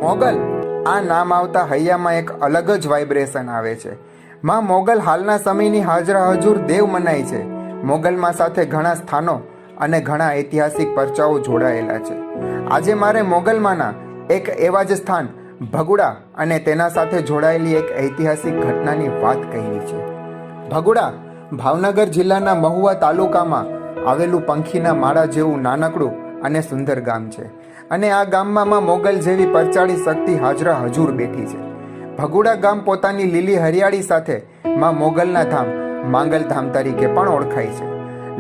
મોગલ આ નામ આવતા હૈયામાં એક અલગ જ વાઇબ્રેશન આવે છે. માં મોગલ હાલના સમયની હાજરા હજુર દેવ મનાય છે. મોગલમાં સાથે ઘણા સ્થાનો અને ઘણા ઐતિહાસિક પરચાઓ જોડાયેલા છે. આજે મારે મોગલમાંના એક એવા જ સ્થાન ભગુડા અને તેના સાથે જોડાયેલી એક ઐતિહાસિક ઘટનાની વાત કહી છે. ભગુડા ભાવનગર જિલ્લાના મહુવા તાલુકામાં આવેલું પંખીના માળા જેવું નાનકડું અને સુંદર ગામ છે અને આ ગામમાં માં મોગલ જેવી પરચાળી શક્તિ હાજરા હજુર બેઠી છે. ભગુડા ગામ પોતાની લીલી હરિયાળી સાથે માં મોગલના ધામ માંગલધામ તરીકે પણ ઓળખાય છે.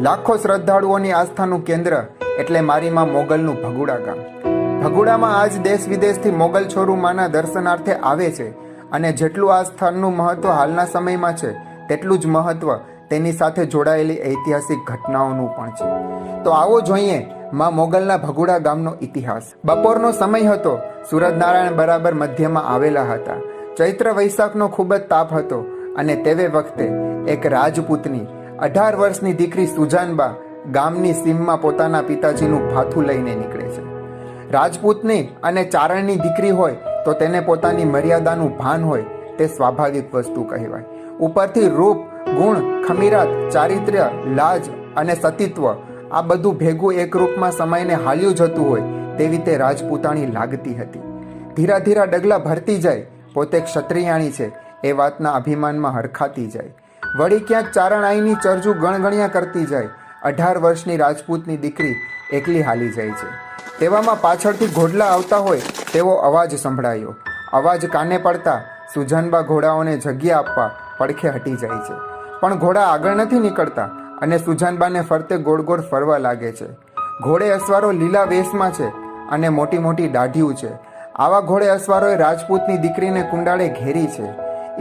લાખો શ્રદ્ધાળુઓની આસ્થાનું કેન્દ્ર એટલે મારી માં મોગલનું ભગુડા ગામ. ભગુડામાં આજ દેશ વિદેશથી મોગલ છોરું માના દર્શનાર્થે આવે છે અને જેટલું આ સ્થળનું મહત્વ હાલના સમયમાં છે તેટલું જ મહત્વ તેની સાથે જોડાયેલી ઐતિહાસિક ઘટનાઓનું પણ છે. તો આવો જોઈએ માં મોગલના ભગુડા ગામનો ઇતિહાસ. બપોરનો સમય હતો. સૂરજનારાયણ બરાબર મધ્યમાં આવેલા હતા. ચૈત્ર વૈશાખનો ખૂબ જ તાપ હતો અને તેવે વખતે એક રાજપૂતની 18 વર્ષની દીકરી સુજાનબા ગામની સીમમાં પોતાના પિતાજીનું ભાથું લઈને નીકળે છે. રાજપૂતની અને ચારણની દીકરી હોય તો તેને પોતાની મર્યાદાનું ભાન હોય તે સ્વાભાવિક વસ્તુ કહેવાય. ઉપરથી રૂપ, ગુણ, ખમીરાત, ચારિત્ર્ય, લાજ અને સતીત્વ આ બધું ભેગું એક રૂપમાં સમયને હાલ્યું જતું હોય તેવી તે રાજપૂતાણી લાગતી હતી. ધીરા ધીરા ડગલા ભરતી જાય, પોતે ક્ષત્રિયાણી છે એ વાતના અભિમાનમાં હરખાતી જાય. વળી ક્યાંક ચારણાઈની ચરજુ ગણગણિયા કરતી જાય. 18 વર્ષની રાજપૂતની દીકરી એકલી હાલી જાય છે. તેવામાં પાછળથી ઘોડલા આવતા હોય તેવો અવાજ સંભળાયો. અવાજ કાને પડતા સુજાનબા ઘોડાઓને જગ્યા આપવા પડખે હટી જાય છે. પણ ઘોડા આગળ નથી નીકળતા અને સુજાનબાને ફરતે ગોળ ગોળ ફરવા લાગે છે. ઘોડે અસવારો લીલા વેશમાં છે અને મોટી મોટી દાઢીયું છે. આવા ઘોડે અસવારોએ રાજપૂતની દીકરીને કુંડાળે ઘેરી છે.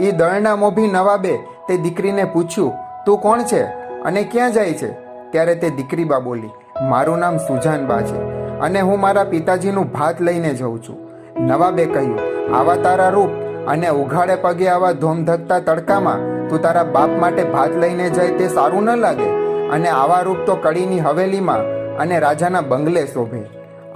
એ દળના મોભી નવાબે તે દીકરીને પૂછ્યું, તું કોણ છે અને ક્યાં જાય છે? ત્યારે તે દીકરીબા બોલી, મારું નામ સુજાનબા છે અને હું મારા પિતાજીનું ભાત લઈને જઉં છું. નવાબે કહ્યું, આવા તારા રૂપ અને ઉઘાડે પગે આવા ધોમધકતા તડકામાં તું તારા બાપ માટે ભાત લઈને જાય તે સારું ન લાગે અને આવા રૂપ તો કડીની હવેલીમાં અને રાજાના બંગલે શોભે.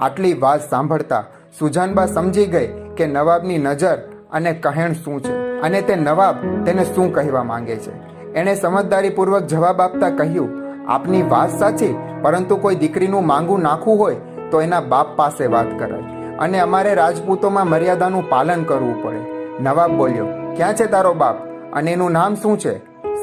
આટલી વાત સાંભળતા સુજાનબા સમજી ગઈ કે નવાબની નજર અને કહેણ શું છે અને તે નવાબ તેને શું કહેવા માંગે છે. એણે સમજદારીપૂર્વક જવાબ આપતા કહ્યું, આપની વાત સાચી, પરંતુ કોઈ દીકરીનું માંગું નાખવું હોય તો એના બાપ પાસે વાત કરાય અને અમારે રાજપૂતોમાં મર્યાદાનું પાલન કરવું પડે. નવાબ બોલ્યો, ક્યાં છે તારો બાપ અને એનું નામ શું છે?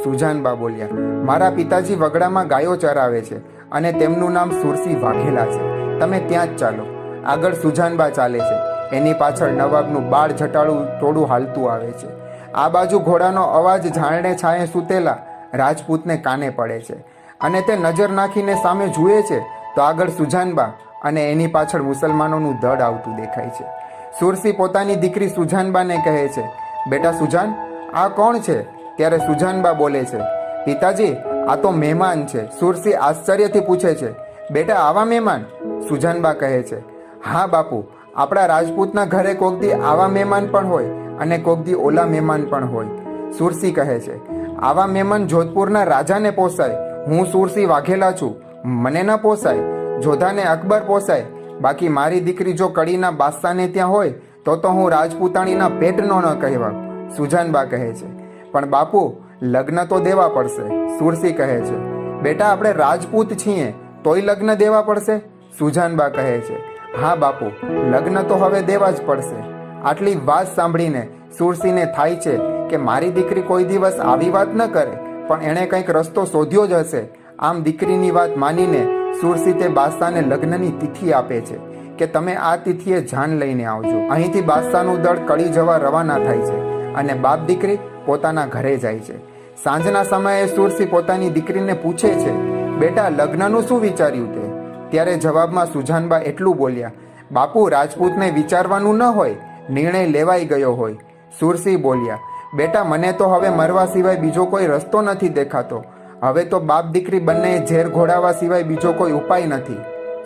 સુજાનબા બોલ્યા, મારા પિતાજી વગડામાં ગાયો ચરાવે છે અને તેમનું નામ સુરસી વાઘેલા છે. તમે ત્યાં જ ચાલો. આગળ સુજાનબા ચાલે છે. એની પાછળ નવાબનું બાળ જટાળું ટોળું હાલતું આવે છે. આ બાજુ ઘોડાનો અવાજ ઝાડને છાંયે સૂતેલા રાજપૂતને કાને પડે છે અને તે નજર નાખીને સામે જુએ છે તો આગળ સુજાનબા અને એની પાછળ મુસલમાનોનું દળ આવતું દેખાય છે. સુરસી પોતાની દીકરી સુજાનબાને કહે છે, બેટા સુજાન, આ કોણ છે? ત્યારે સુજાનબા બોલે છે, પિતાજી, આ તો મહેમાન છે. સુરસી આશ્ચર્યથી પૂછે છે, બેટા આવા મહેમાન? સુજાનબા કહે છે, હા બાપુ, આપણા રાજપૂતના ઘરે કોક દી આવા મહેમાન પણ હોય અને કોક દી ઓલા મહેમાન પણ હોય. સુરસી કહે છે, આવા મહેમાન જોધપુરના રાજાને પોસાય. હું સુરસી વાઘેલા છું, મને ન પોસાય. જોધાને અકબર પોસાય, બાકી મારી દીકરી જો કડીના બાદશાહને ત્યાં હોય તો હું રાજપૂતાણીના પેટનો ન કહેવા. સુજાનબા કહે છે, પણ બાપુ, લગ્ન તો દેવા પડશે. સુરસી કહે છે, બેટા આપણે રાજપૂત છીએ તોય લગ્ન દેવા પડશે? સુજાનબા કહે છે, હા બાપુ, લગ્ન તો હવે દેવા જ પડશે. આટલી વાત સાંભળીને સુરસીને થાય છે કે મારી દીકરી કોઈ દિવસ આવી વાત ન કરે, પણ એણે કંઈક રસ્તો શોધ્યો જ હશે. આમ દીકરીની વાત માનીને સુરસી તે બાદશાહને લગ્નની તિથિ આપે છે કે તમે આ તિથિએ જાન લઈને આવજો. અહીંથી બાદશાહનું દળ કડી જવા રવાના થાય છે અને બાપ દીકરી પોતાના ઘરે જાય છે. સાંજના સમયે સુરસી પોતાની દીકરીને પૂછે છે, બેટા લગ્નનું શું વિચાર્યું તે? ત્યારે જવાબમાં સુજાનબા એટલું બોલ્યા, બાપુ, રાજપૂતને વિચારવાનું ન હોય, નિર્ણય લેવાઈ ગયો હોય. સુરસી બોલ્યા, બેટા મને તો હવે મરવા સિવાય બીજો કોઈ રસ્તો નથી દેખાતો. હવે તો બાપ દીકરી બંને ઝેર ઘોડાવા સિવાય બીજો કોઈ ઉપાય નથી.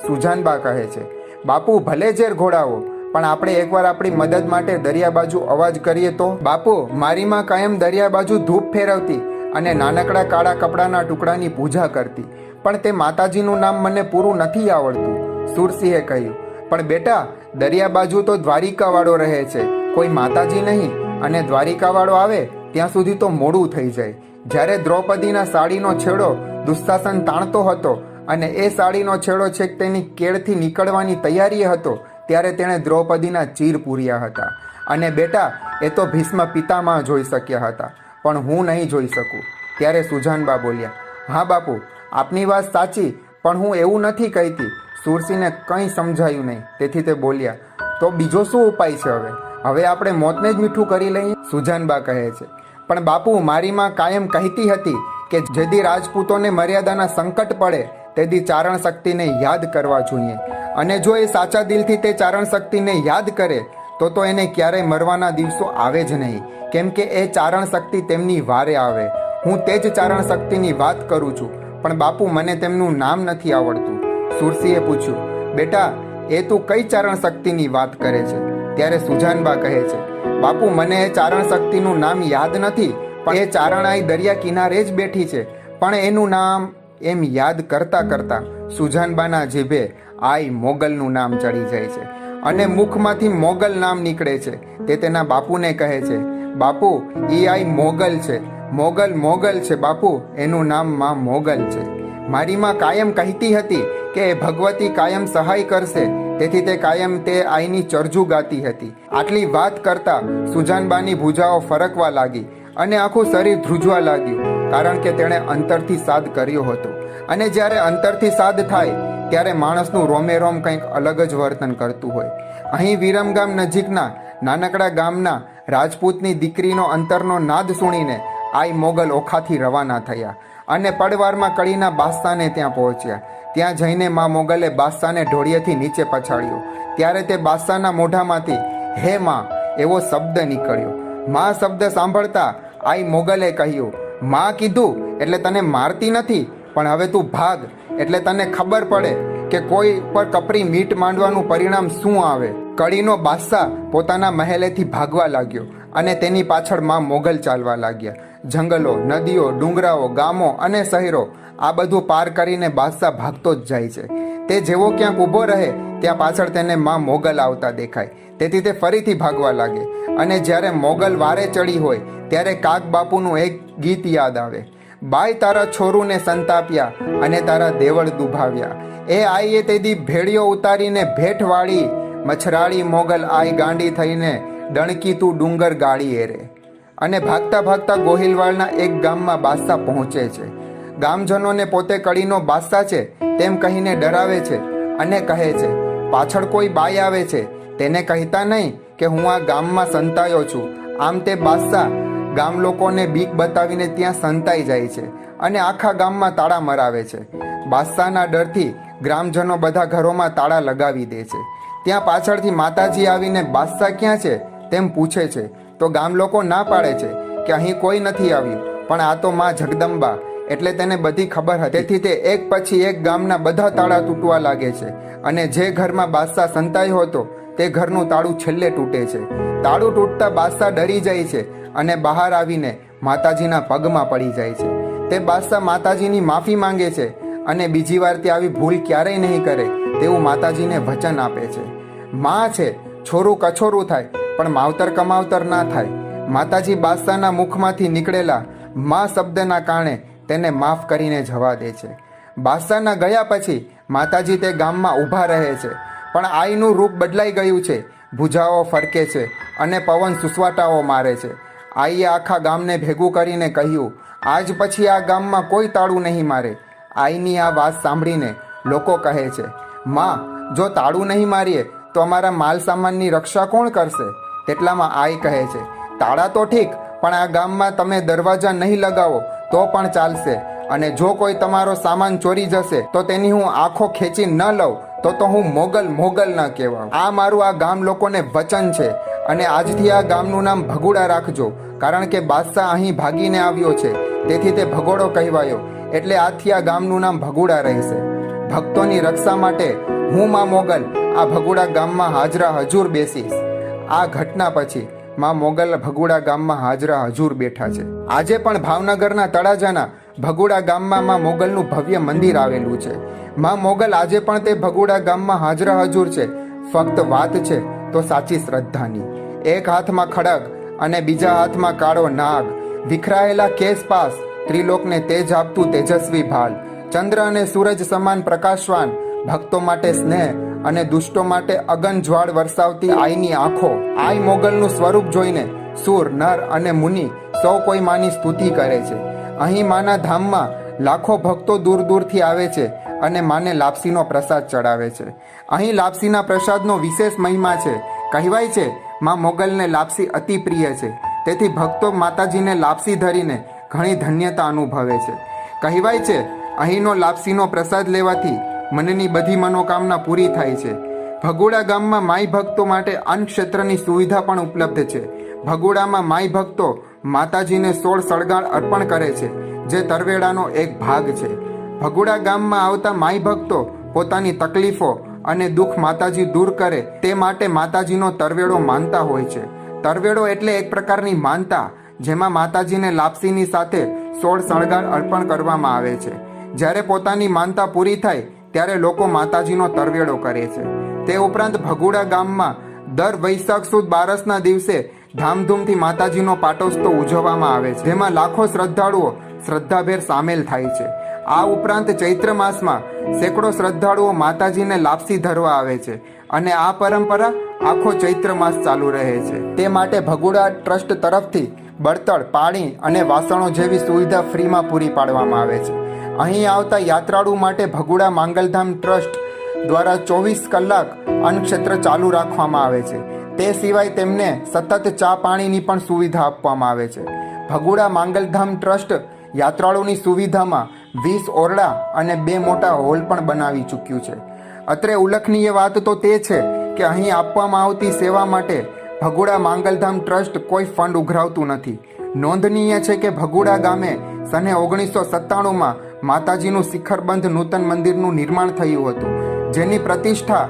સુજાનબા કહે છે, બાપુ ભલે ઝેર ઘોડાવો, પણ આપણે એકવાર આપણી મદદ માટે દરિયા બાજુ અવાજ કરીએ તો? બાપુ, મારી માં કાયમ દરિયા બાજુ ધૂપ ફેરવતી અને નાનકડા કાળા કપડાના ટુકડાની પૂજા કરતી, પણ તે માતાજીનું નામ મને પૂરું નથી આવડતું. સુરસિંહે કહ્યું, પણ બેટા દરિયા બાજુ તો દ્વારિકાવાળો રહે છે, કોઈ માતાજી નહીં, અને દ્વારિકાવાળો આવે ત્યાં સુધી તો મોડું થઈ જાય. જ્યારે દ્રૌપદીના સાડીનો છેડો દુશાસન તાણતો હતો અને એ સાડીનો છેડો છેક તેની કેળથી નીકળવાની તૈયારી હતો, ત્યારે તેણે દ્રૌપદીના ચીર પૂર્યા હતા. અને બેટા, એ તો ભીષ્મ પિતામહ જોઈ શક્યા હતા, પણ હું નહીં જોઈ શકું. ત્યારે સુજાનબા બોલ્યા, હા બાપુ, આપની વાત સાચી, પણ હું એવું નથી કહેતી. સુરસીને કંઈ સમજાયું નહીં, તેથી તે બોલ્યા, તો બીજો શું ઉપાય છે? હવે આપણે મોતને જ મીઠું કરી લઈએ. સુજાનબા કહે છે, પણ બાપુ, મારી માં કાયમ કહેતી હતી કે જેદી રાજપૂતોને મર્યાદાના સંકટ પડે તેથી ચારણ શક્તિને યાદ કરવા જોઈએ, અને જો એ સાચા દિલથી તે ચારણ શક્તિને યાદ કરે તો એને ક્યારેય મરવાના દિવસો આવે જ નહીં, કેમ કે એ ચારણ શક્તિ તેમની વારે આવે. હું તે જ ચારણ શક્તિની વાત કરું છું, પણ બાપુ, મને તેમનું નામ નથી આવડતું. સુરસીએ પૂછ્યું, બેટા, એ તું કઈ ચારણ શક્તિની વાત કરે છે? ત્યારે સુજાનબા કહે છે, બાપુ, મને એ ચારણ શક્તિનું નામ યાદ નથી, પણ એ ચારણાઈ દરિયા કિનારે જ બેઠી છે. પણ એનું નામ, એમ યાદ કરતા કરતા સુજાનબાના જીભે આઈ મોગલનું નામ ચડી જાય છે, અને મુખમાંથી મોગલ નામ નીકળે છે. તે તેના બાપુને કહે છે, બાપુ, ઈ આઈ મોગલ છે, મોગલ છે બાપુ, એનું નામ માં મોગલ છે. મારી માં કાયમ કહેતી હતી કે ભગવતી કાયમ સહાય કરશે, તેથી તે કાયમ તે આઈની ચરજુ ગાતી હતી. આટલી વાત કરતા સુજાનબાની ભૂજાઓ ફરકવા લાગી અને આખું શરીર ધ્રુજવા લાગ્યું, કારણ કે તેણે અંતરથી સાદ કર્યો હતો. અને જ્યારે અંતરથી સાદ થાય ત્યારે માણસનું રોમે રોમ કંઈક અલગ જ વર્તન કરતું હોય. અહીં વિરમગામ નજીકના નાનકડા ગામના રાજપૂતની દીકરીનો અંતરનો નાદ સુણીને આઈ મોગલ ઓખાથી રવાના થયા અને પડવારમાં કડીના બાદશાહને ત્યાં પહોંચ્યા. ત્યાં જઈને માં મોગલે બાદશાહને ઢોળિયેથી નીચે પછાડ્યો. ત્યારે તે બાદશાહના મોઢામાંથી હે માં એવો શબ્દ નીકળ્યો. માં શબ્દ સાંભળતા આઈ મોગલે કહ્યું, માં કીધું એટલે તને મારતી નથી, પણ હવે તું ભાગ, એટલે તને ખબર પડે કે કોઈ પર કપરી મીટ માંડવાનું પરિણામ શું આવે. કડીનો બાદશાહ પોતાના મહેલેથી ભાગવા લાગ્યો અને તેની પાછળ માં મોગલ ચાલવા લાગ્યા. જંગલો, નદીઓ, ડુંગરાઓ, ગામો અને શહેરો, આ બધું પાર કરીને બાદશાહ ભાગતો જ જાય છે. તે જેવો ક્યાંક ઊભો રહે ત્યાં પાછળ તેને માં મોગલ આવતા દેખાય, તેથી તે ફરીથી ભાગવા લાગે. અને જ્યારે મોગલ વારે ચડી હોય ત્યારે કાગ બાપુનું એક ગીત યાદ આવે, બાય તારા છોરુને સંતાપ્યા અને તારા દેવળ દુભાવ્યા. એ આઈએ તેદી ભેળીઓ ઉતારીને ભેટ વાળી, મછરાળી મોગલ આઈ ગાંડી થઈને ડણકી તું ડુંગર ગાળી એરે. અને ભાગતા ભાગતા ગોહિલવાડના એક ગામમાં બાદશાહ પહોંચે છે. ગામજનોને પોતે કડીનો બાદશાહ છે તેમ કહીને ડરાવે છે અને કહે છે, પાછળ કોઈ બાઈ આવે છે, તેને કહેતા નહીં કે હું આ ગામમાં સંતાયો છું. આમ તે બાદશાહ ગામ લોકોને બીક બતાવીને ત્યાં સંતાઈ જાય છે અને આખા ગામમાં તાળા મરાવે છે. બાદશાહના ડરથી ગ્રામજનો બધા ઘરોમાં તાળા લગાવી દે છે. ત્યાં પાછળથી માતાજી આવીને બાદશાહ ક્યાં છે તેમ પૂછે છે, તો ગામ લોકો ના પાડે છે કે અહીં કોઈ નથી આવ્યું, પણ આ તો માં જગદંબા, એટલે તેને બધી ખબર હતી. તેથી તે એક પછી એક ગામના બધા તાળા તૂટવા લાગે છે અને જે ઘરમાં બાદશાહ સંતાયો હતો તે ઘરનું તાળું છેલ્લે તૂટે છે. તાળું તૂટતા બાદશાહ ડરી જાય છે અને બહાર આવીને માતાજીના પગમાં પડી જાય છે. તે બાદશાહ માતાજીની માફી માંગે છે અને બીજી વાર તે આવી ભૂલ ક્યારેય નહીં કરે તેવું માતાજીને વચન આપે છે. માં છે, છોરું કછોરું થાય પણ માવતર કમાવતર ના થાય. માતાજી બાદશાહના મુખમાંથી નીકળેલા માં શબ્દના કારણે તેને માફ કરીને જવા દે છે. બાદશાહના ગયા પછી માતાજી તે ગામમાં ઊભા રહે છે, પણ આઈનું રૂપ બદલાઈ ગયું છે. ભુજાઓ ફરકે છે અને પવન સુસવાટાઓ મારે છે. આઈએ આખા ગામને ભેગું કરીને કહ્યું, આજ પછી આ ગામમાં કોઈ તાળું નહીં મારે. આઈની આ વાત સાંભળીને લોકો કહે છે, માં, જો તાળું નહીં મારીએ તો અમારા માલ સામાનની રક્ષા કોણ કરશે? તેટલામાં આઈ કહે છે, તાળા તો ઠીક, પણ આ ગામમાં તમે દરવાજા નહીં લગાવો તો પણ ચાલશે, અને જો કોઈ તમારો સામાન ચોરી જશે તો તેની હું આંખો ખેંચી ન લઉં તો હું મોગલ ન કહેવાઉં. આ મારું આ ગામ લોકોને વચન છે, અને આજથી આ ગામનું નામ ભગુડા રાખજો, કારણ કે બાદશાહ અહીં ભાગીને આવ્યો છે, તેથી તે ભગોડો કહેવાયો. એટલે આજથી આ ગામનું નામ ભગુડા રહેશે. ભક્તોની રક્ષા માટે હું માં મોગલ આ ભગુડા ગામમાં હાજરા હજુર બેસીશ. આ ઘટના પછી માં મોગલ ભગુડા ગામમાં હાજરા હજુર બેઠા છે. આજે પણ ભાવનગરના તળાજાના ભગુડા ગામમાં માં મોગલનું ભવ્ય મંદિર આવેલું છે. માં મોગલ આજે પણ તે ભગુડા ગામમાં હાજરા હજુર છે. ફક્ત વાત છે તો સાચી શ્રદ્ધાની. એક હાથમાં ખડગ અને બીજા હાથમાં કાળો નાગ, વિખરાયેલા કેસ પાસ, ત્રિલોકને તેજ આપતું તેજસ્વી ભાલ, ચંદ્ર અને સૂરજ સમાન પ્રકાશવાન, ભક્તો માટે સ્નેહ અને દુષ્ટો માટે અગન જ્વાળ વરસાવતી આઈની આંખો. આઈ મોગલનું સ્વરૂપ જોઈને સુર, નર અને મુનિ સૌ કોઈ માની સ્તુતિ કરે છે. અહીં માના ધામમાં લાખો ભક્તો દૂર દૂરથી આવે છે અને માને લાપસીનો પ્રસાદ ચડાવે છે. અહીં લાપસીના પ્રસાદનો વિશેષ મહિમા છે. કહેવાય છે માં મોગલને લાપસી અતિ પ્રિય છે, તેથી ભક્તો માતાજીને લાપસી ધરીને ઘણી ધન્યતા અનુભવે છે. કહેવાય છે અહીંનો લાપસીનો પ્રસાદ લેવાથી મનની બધી મનોકામના પૂરી થાય છે. ભગોડા ગામમાં માઈ ભક્તો માટે અન્ન ક્ષેત્રની સુવિધા પણ ઉપલબ્ધ છે. ભગોડામાં માઈ ભક્તો માતાજીને 16 સળગાણ અર્પણ કરે છે, જે તરવેડાનો એક ભાગ છે. ભગોડા ગામમાં આવતા માઈ ભક્તો પોતાની તકલીફો અને દુઃખ માતાજી દૂર કરે તે માટે માતાજીનો તરવેડો માનતા હોય છે. તરવેડો એટલે એક પ્રકારની માનતા, જેમાં માતાજીને લાપસીની સાથે 16 સળગાણ અર્પણ કરવામાં આવે છે. જ્યારે પોતાની માનતા પૂરી થાય ત્યારે લોકો માતાજીનો તરવેડો કરે છે. તે ઉપરાંત ભગોડા ગામમાં દર વૈશાખ સુદ બારસના દિવસે ધામધૂમથી માતાજીનો પાટોત્સવ ઉજવવામાં આવે છે, જેમાં લાખો શ્રદ્ધાળુઓ શ્રદ્ધાભેર સામેલ થાય છે. આ ઉપરાંત ચૈત્ર માસમાં સેંકડો શ્રદ્ધાળુઓ માતાજીને લાપસી ધરવા આવે છે અને આ પરંપરા આખો ચૈત્ર માસ ચાલુ રહે છે. તે માટે ભગોડા ટ્રસ્ટ તરફથી બળતણ, પાણી અને વાસણો જેવી સુવિધા ફ્રીમાં પૂરી પાડવામાં આવે છે. અહીં આવતા યાત્રાળુ માટે ભગોડા માંગલધામ ટ્રસ્ટ દ્વારા 24 કલાક અન્ન ક્ષેત્ર ચાલુ રાખવામાં આવે છે. તે સિવાય તેમને સતત ચા પાણીની પણ સુવિધા આપવામાં આવે છે. ભગોડા માંગલધામ ટ્રસ્ટ યાત્રાળુની સુવિધામાં 20 ઓરડા અને 2 મોટા હોલ પણ બનાવી ચૂક્યું છે. અત્રે ઉલ્લેખનીય વાત તો તે છે કે અહીં આપવામાં આવતી સેવા માટે ભગોડા માંગલધામ ટ્રસ્ટ કોઈ ફંડ ઉઘરાવતું નથી. નોંધનીય છે કે ભગોડા ગામે સને 1997માં માતાજીનું શિખરબંધ નૂતન મંદિરનું નિર્માણ થયું હતું, જેની પ્રતિષ્ઠા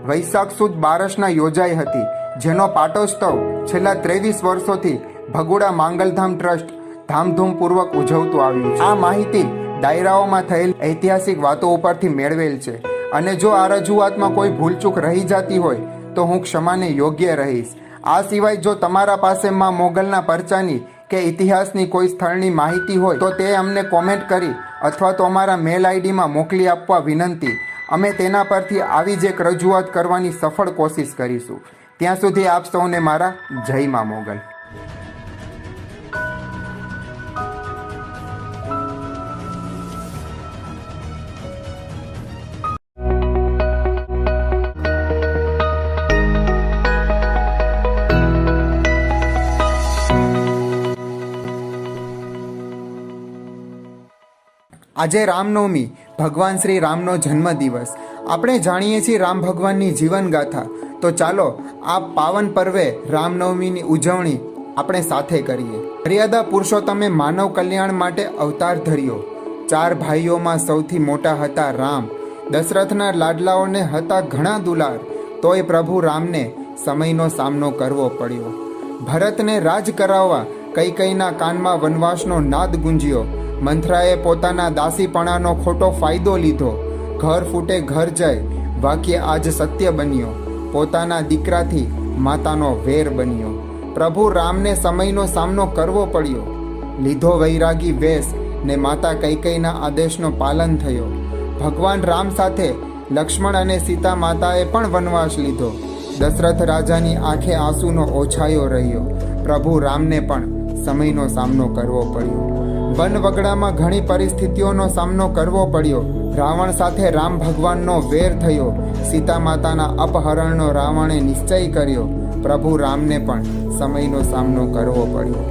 વૈશાખ સુદ બારસના યોજાઈ હતી, જેનો પાટોત્સવ છેલ્લા 23 વર્ષોથી ભગોડા માંગલધામ ટ્રસ્ટ ધામધૂમપૂર્વક ઉજવતું આવ્યું છે. આ માહિતી ડાયરાઓમાં થયેલ ઐતિહાસિક વાતો ઉપરથી મેળવેલ છે અને જો આ રજૂઆતમાં કોઈ ભૂલચૂક રહી જતી હોય તો હું ક્ષમાને યોગ્ય રહીશ. આ સિવાય જો તમારા પાસે માં મોગલના પરચાની કે ઇતિહાસની કોઈ સ્થળની માહિતી હોય તો તે અમને કોમેન્ટ કરી અથવા તો અમારા મેલ આઈડીમાં મોકલી આપવા વિનંતી. અમે તેના પરથી આવી જ એક રજૂઆત કરવાની સફળ કોશિશ કરીશું. ત્યાં સુધી આપ સૌને મારા જય માં મોગલ. આજે રામનવમી, ભગવાન શ્રી રામનો જન્મદિવસ. આપણે જાણીએ છીએ રામ ભગવાનની જીવનગાથા. તો ચાલો આ પાવન પર્વે રામનવમીની ઉજવણી આપણે સાથે કરીએ. મર્યાદા પુરુષોત્તમે માનવ કલ્યાણ માટે અવતાર ધર્યો. 4 ભાઈઓમાં સૌથી મોટા હતા રામ. દશરથના લાડલાઓને હતા ઘણા દુલાર, તોય પ્રભુ રામને સમયનો સામનો કરવો પડ્યો. ભરતને રાજ કરાવવા કૈકેયીના કાનમાં વનવાસનો નાદ ગુંજ્યો. મંથરાએ પોતાના દાસીપણાનો ખોટો ફાયદો લીધો. ઘર ફૂટે ઘર જાય વાક્ય આજ સત્ય બન્યો. પોતાના દીકરાથી માતાનો વેર બન્યો. પ્રભુ રામને સમયનો સામનો કરવો પડ્યો. લીધો વૈરાગી વેશ ને માતા કૈકેયીના આદેશનો પાલન થયો. ભગવાન રામ સાથે લક્ષ્મણ અને સીતા માતાએ પણ વનવાસ લીધો. દશરથ રાજાની આંખે આંસુનો ઓછાયો રહ્યો. પ્રભુ રામને પણ સમયનો સામનો કરવો પડ્યો. વન વગડામાં ઘણી પરિસ્થિતિઓનો સામનો કરવો પડ્યો. રાવણ સાથે રામ ભગવાનનો વેર થયો. સીતા માતાના અપહરણનો રાવણે નિશ્ચય કર્યો. પ્રભુ રામને પણ સમયનો સામનો કરવો પડ્યો.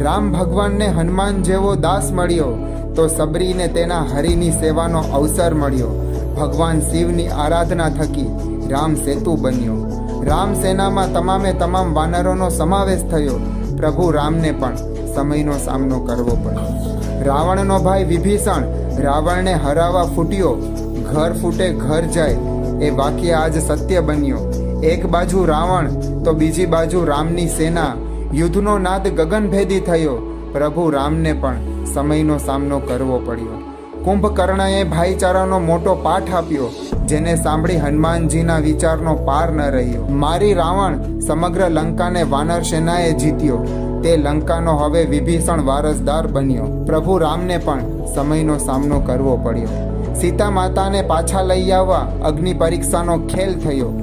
રામ ભગવાનને હનુમાન જેવો દાસ મળ્યો તો સબરીને તેના હરિની સેવાનો અવસર મળ્યો. ભગવાન શિવની આરાધના થકી રામ સેતુ બન્યો. રામ સેનામાં તમામ વાનરોનો સમાવેશ થયો. પ્રભુ રામને પણ સમયનો સામનો કરવો પડ્યો. રાવણનો ભાઈ વિભીષણ રાવણને હરાવવા ફૂટ્યો. ઘર ફૂટે ઘર જાય એ વાક્ય આજ સત્ય બન્યો. એક બાજુ રાવણ તો બીજી બાજુ રામની સેના. યુદ્ધનો નાદ ગગનભેદી થયો. પ્રભુ રામને પણ સમયનો સામનો કરવો પડ્યો. કુંભકર્ણએ ભાઈચારાનો મોટો પાઠ આપ્યો, જેને સાંભળી હનુમાનજીના વિચારનો પાર ન રહ્યો. મારી રાવણ સમગ્ર લંકાને વાનર સેનાએ જીત્યો. તે લંકાનો હવે વિભીષણ વારસદાર બન્યો. પ્રભુ રામને પણ સમયનો સામનો કરવો પડ્યો. સીતા માતાને પાછા લઈ આવવા અગ્નિ પરીક્ષાનો ખેલ થયો.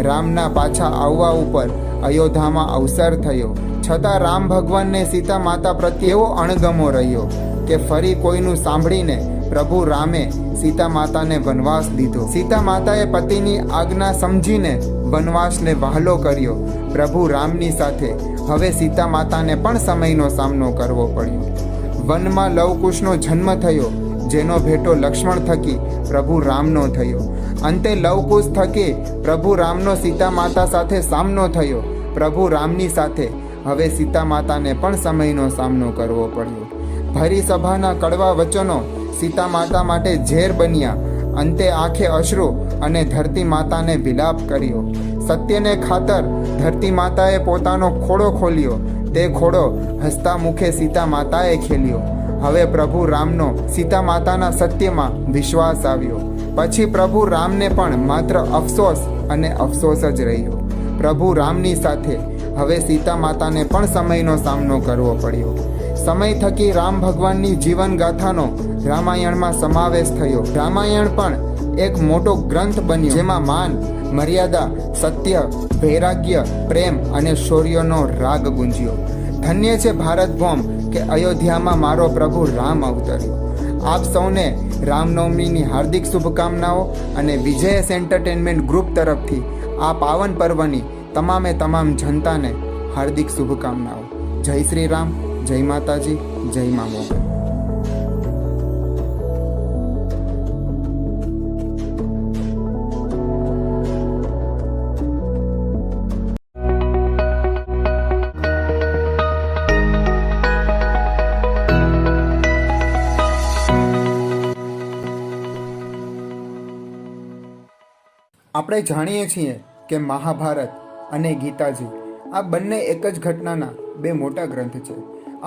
રામના પાછા આવવા ઉપર અયોધ્યામાં અવસર થયો. છતાં રામ ભગવાનને સીતા માતા પ્રત્યે એવો અણગમો રહ્યો કે ફરી કોઈનું સાંભળીને પ્રભુ રામે સીતા માતાને વનવાસ દીધો. સીતા માતાએ પતિની આજ્ઞા સમજીને વનવાસને વહાલો કર્યો. પ્રભુ રામની સાથે હવે સીતા માતાને પણ સમયનો સામનો કરવો પડ્યો. વનમાં લવકુશનો જન્મ થયો, જેનો ભેટો લક્ષ્મણ થકી પ્રભુ રામનો થયો. અંતે લવકુશ થકી પ્રભુ રામનો સીતા માતા સાથે સામનો થયો. પ્રભુ રામની સાથે હવે સીતા માતાને પણ સમયનો સામનો કરવો પડ્યો. ભરી સભાના કડવા વચનો સીતા માતા માટે ઝેર બન્યા. અંતે આંખે અશ્રુ અને ધરતી માતાને વિલાપ કર્યો. સત્યને ખાતર ધરતી માતાએ પોતાનો ખોડો ખોલ્યો. તે ખોડો હસતા મુખે સીતા માતાએ ખેલ્યો. હવે પ્રભુ રામનો સીતા માતાના સત્યમાં વિશ્વાસ આવ્યો. પછી પ્રભુ રામને પણ માત્ર અફસોસ અને અફસોસ જ રહ્યો. પ્રભુ રામની સાથે હવે સીતા માતાને પણ સમયનો સામનો કરવો પડ્યો. સમય થકી રામ ભગવાનની જીવન ગાથાનો રામાયણમાં સમાવેશ થયો. રામાયણ પણ એક મોટો ગ્રંથ બન્યો, જેમાં માન, મર્યાદા, સત્ય, વૈરાગ્ય, પ્રેમ અને શૌર્યનો રાગ ગુંજ્યો. ધન્ય છે ભારત ભૂમ કે અયોધ્યામાં મારો પ્રભુ રામ અવતર્યો. આપ સૌને રામનવમીની હાર્દિક શુભકામનાઓ અને વિજયસ એન્ટરટેનમેન્ટ ગ્રુપ તરફથી આ પાવન પર્વની તમામે તમામ જનતાને હાર્દિક શુભકામનાઓ. જય શ્રી રામ, જય માતાજી, જય મા મોગલ. આપણે જાણીએ છીએ કે મહાભારત અને ગીતાજી આ બંને એક જ ઘટનાના બે મોટા ગ્રંથ છે.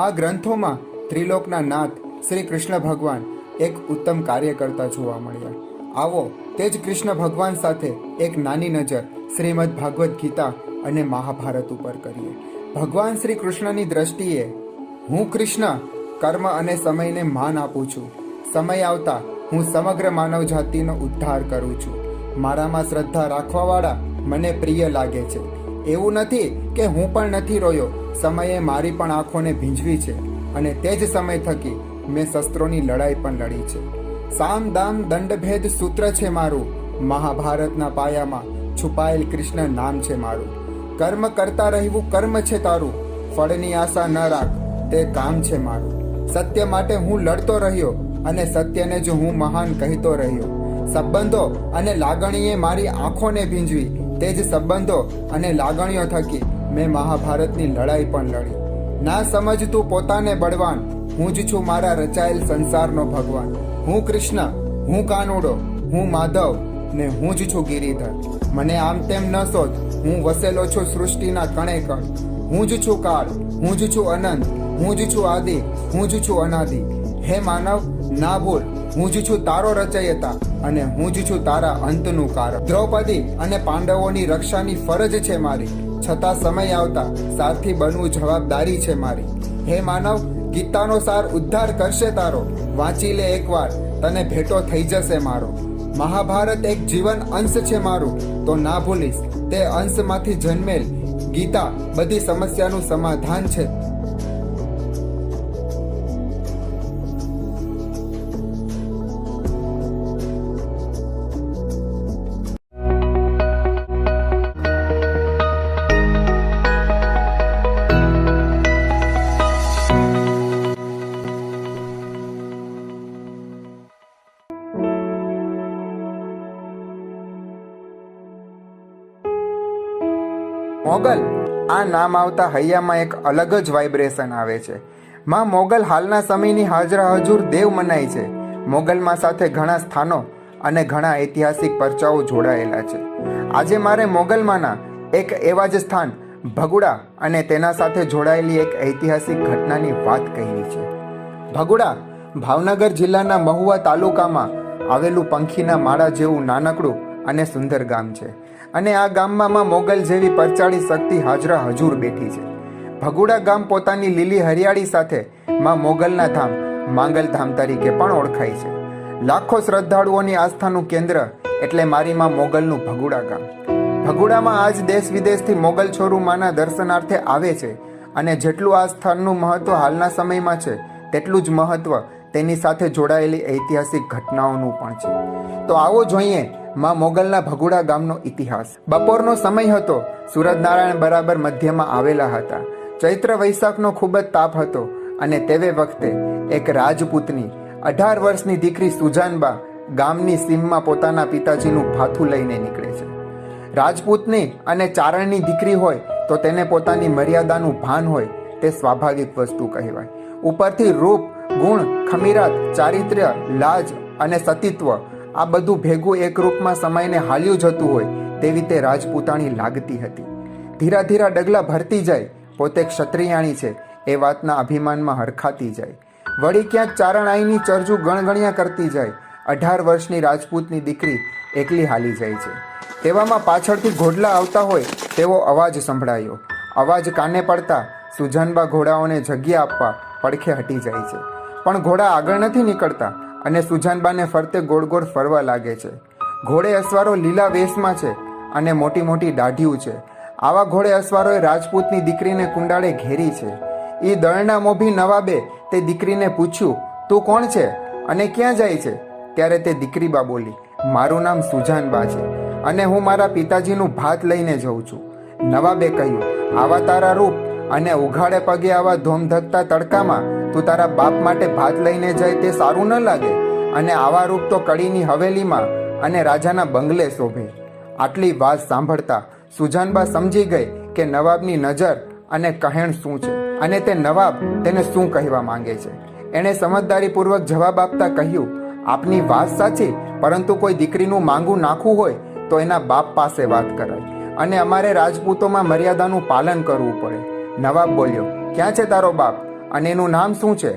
આ ગ્રંથોમાં ત્રિલોકના નાથ શ્રી કૃષ્ણ ભગવાન એક ઉત્તમ કાર્ય કરતા જોવા મળ્યા. આવો તે જ કૃષ્ણ ભગવાન સાથે એક નાની નજર શ્રીમદ ભાગવદ્ ગીતા અને મહાભારત ઉપર કરીએ. ભગવાન શ્રી કૃષ્ણની દ્રષ્ટિએ હું કૃષ્ણ કર્મ અને સમયને માન આપું છું. સમય આવતા હું સમગ્ર માનવ જાતિનો ઉદ્ધાર કરું છું. મારામાં શ્રદ્ધા રાખવાવાળા મને પ્રિય લાગે છે. એવું નથી કે હું પણ નથી રોયો. સમયે મારી પણ આંખોને ભીંજવી છે અને તે જ સમય થકી મેં શસ્ત્રોની લડાઈ પણ લડી છે. સામ દામ દંડભેદ સૂત્ર છે મારું. મહાભારતના પાયામાં છુપાયેલ કૃષ્ણ નામ છે મારું. કર્મ કરતા રહેવું કર્મ છે તારું. ફળની આશા ન રાખ, તે કામ છે મારું. સત્ય માટે હું લડતો રહ્યો અને સત્યને જ હું મહાન કહેતો રહ્યો. સંબંધો અને લાગણીએ મારી આંખોને ભીંજવી. તે જ સંબંધો અને લાગણીઓ થકી મેં મહાભારતની લડાઈ પણ લડી. ના સમજતું પોતાને બળવાન, હું જ છું મારા રચાયેલ સંસારનો ભગવાન. હું કૃષ્ણ, હું કાનુડો, હું માધવ ને હું જ છું ગિરિધર. મને આમ તેમ ન શોધ, હું વસેલો છું સૃષ્ટિના કણે કણ. હું જ છું કાળ, હું જ છું અનંત, હું જ છું આદિ, હું જ છું અનાદિ. હે માનવ, ના ભૂલ, હું જ છું તારો રચયતા અને હું જ છું તારા અંતનું કારણ. દ્રૌપદી અને પાંડવોની રક્ષાની ફરજ છે મારી. છતાં સમય આવતા સારથી બનવું જવાબદારી છે મારી. હે માનવ, ગીતાનો સાર ઉદ્ધાર કરશે તારો. વાંચી લે એકવાર, તને ભેટો થઈ જશે મારો. મહાભારત એક જીવન અંશ છે મારું, તો ના ભૂલીશ તે અંશમાંથી જન્મેલ ગીતા બધી સમસ્યાનું સમાધાન છે. મોગલ આ નામ આવતા હૈયામાં એક અલગ જ વાઇબ્રેશન આવે છે. માં મોગલ હાલના સમયની હાજરા હજુર દેવ મનાય છે. મોગલમાં સાથે ઘણા સ્થાનો અને ઘણા ઐતિહાસિક પરચાઓ જોડાયેલા છે. આજે મારે મોગલમાંના એક એવા જ સ્થાન ભગુડા અને તેના સાથે જોડાયેલી એક ઐતિહાસિક ઘટનાની વાત કહેવી છે. ભગુડા ભાવનગર જિલ્લાના મહુવા તાલુકામાં આવેલું પંખીના માળા જેવું નાનકડું અને સુંદર ગામ છે અને આ ગામમાં માં મોગલ જેવી પરચાળી શક્તિ હાજરા હજુર બેઠી છે. ભગુડા ગામ પોતાની લીલી હરિયાળી સાથે માં મોગલના ધામ માંગલધામ તરીકે પણ ઓળખાય છે. લાખો શ્રદ્ધાળુઓની આસ્થાનું કેન્દ્ર એટલે મારી માં મોગલનું ભગુડા ગામ. ભગુડામાં આજ દેશ વિદેશથી મોગલ છોરુ માના દર્શનાર્થે આવે છે અને જેટલું આ સ્થળનું મહત્વ હાલના સમયમાં છે તેટલું જ મહત્વ તેની સાથે જોડાયેલી ઐતિહાસિક ઘટનાઓનું પણ છે. તો આવો જોઈએ માં મોગલના ભગુડા ગામનો ઇતિહાસ. બપોરનો સમય હતો. સૂરજનારાયણ બરાબર મધ્યમાં આવેલા હતા. ચૈત્ર વૈશાખનો ખૂબ જ તાપ હતો અને તેવે વખતે એક રાજપૂતની 18 વર્ષની દીકરી સુજાનબા ગામની સીમમાં પોતાના પિતાજીનું ભાથું લઈને નીકળે છે. રાજપૂતની અને ચારણની દીકરી હોય તો તેને પોતાની મર્યાદાનું ભાન હોય તે સ્વાભાવિક વસ્તુ કહેવાય. ઉપરથી રૂપ, ગુણ, ખમીરાત, ચારિત્ર્ય, લાજ અને સતીત્વ આ બધું ભેગું એક રૂપમાં સમાઈને હાલ્યું જતું હોય તેવી તે રાજપૂતાણી લાગતી હતી. ધીરા ધીરા ડગલા ભરતી જાય, પોતે ક્ષત્રિયાણી છે એ વાતના અભિમાનમાં હરખાતી જાય. વળી ક્યાંક ચારણાઈની ચરજુ ગણગણિયા કરતી જાય. 18 વર્ષની રાજપૂતની દીકરી એકલી હાલી જાય છે. તેવામાં પાછળથી ઘોડલા આવતા હોય તેવો અવાજ સંભળાયો. અવાજ કાને પડતા સુજાનબા ઘોડાઓને જગ્યા આપવા પડખે હટી જાય છે. પણ ઘોડા આગળ નથી નીકળતા અને સુજાનબાને ફરતે ગોળ ગોળ ફરવા લાગે છે. ઘોડે અસવારો લીલા વેશમાં છે અને મોટી મોટી દાઢીઓ છે. આવા ઘોડે અસવારોએ રાજપૂતની દીકરીને કુંડાળે ઘેરી છે. એ દળના મોભી નવાબે તે દીકરીને પૂછ્યું, તું કોણ છે અને ક્યાં જાય છે? ત્યારે તે દીકરીબા બોલી, મારું નામ સુજાનબા છે અને હું મારા પિતાજીનું ભાત લઈને જઉં છું. નવાબે કહ્યું, આવા તારા રૂપ અને ઉઘાડે પગે આવા ધોમધકતા તડકામાં તું તારા બાપ માટે ભાત લઈને જાય તે સારું ન લાગે અને આવા રૂપ તો કડીની હવેલીમાં અને રાજાના બંગલે શોભે. આટલી વાત સાંભળતા સુજાનબા સમજી ગઈ કે નવાબની નજર અને કહેણ શું છે અને તે નવાબ તેને શું કહેવા માંગે છે. એણે સમજદારીપૂર્વક જવાબ આપતા કહ્યું, આપની વાત સાચી, પરંતુ કોઈ દીકરીનું માંગું નાખવું હોય તો એના બાપ પાસે વાત કરાય અને અમારે રાજપૂતોમાં મર્યાદાનું પાલન કરવું પડે. નવાબ બોલ્યો, ક્યાં છે તારો બાપ અને એનું નામ શું છે?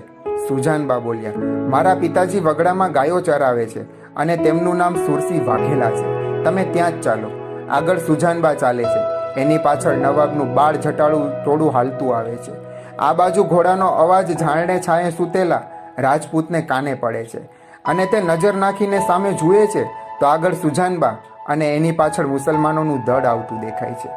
સુજાનબા બોલ્યા, મારા પિતાજી વગડામાં ગાયો ચરાવે છે અને તેમનું નામ સુરસી વાઘેલા છે. તમે ત્યાં જ ચાલો. આગળ સુજાનબા ચાલે છે. એની પાછળ નવાબનું બાળ જટાળું ટોળું હાલતું આવે છે. આ બાજુ ઘોડાનો અવાજ ઝાડને છાંયે સૂતેલા રાજપૂતને કાને પડે છે અને તે નજર નાખીને સામે જુએ છે તો આગળ સુજાનબા અને એની પાછળ મુસલમાનોનું દળ આવતું દેખાય છે.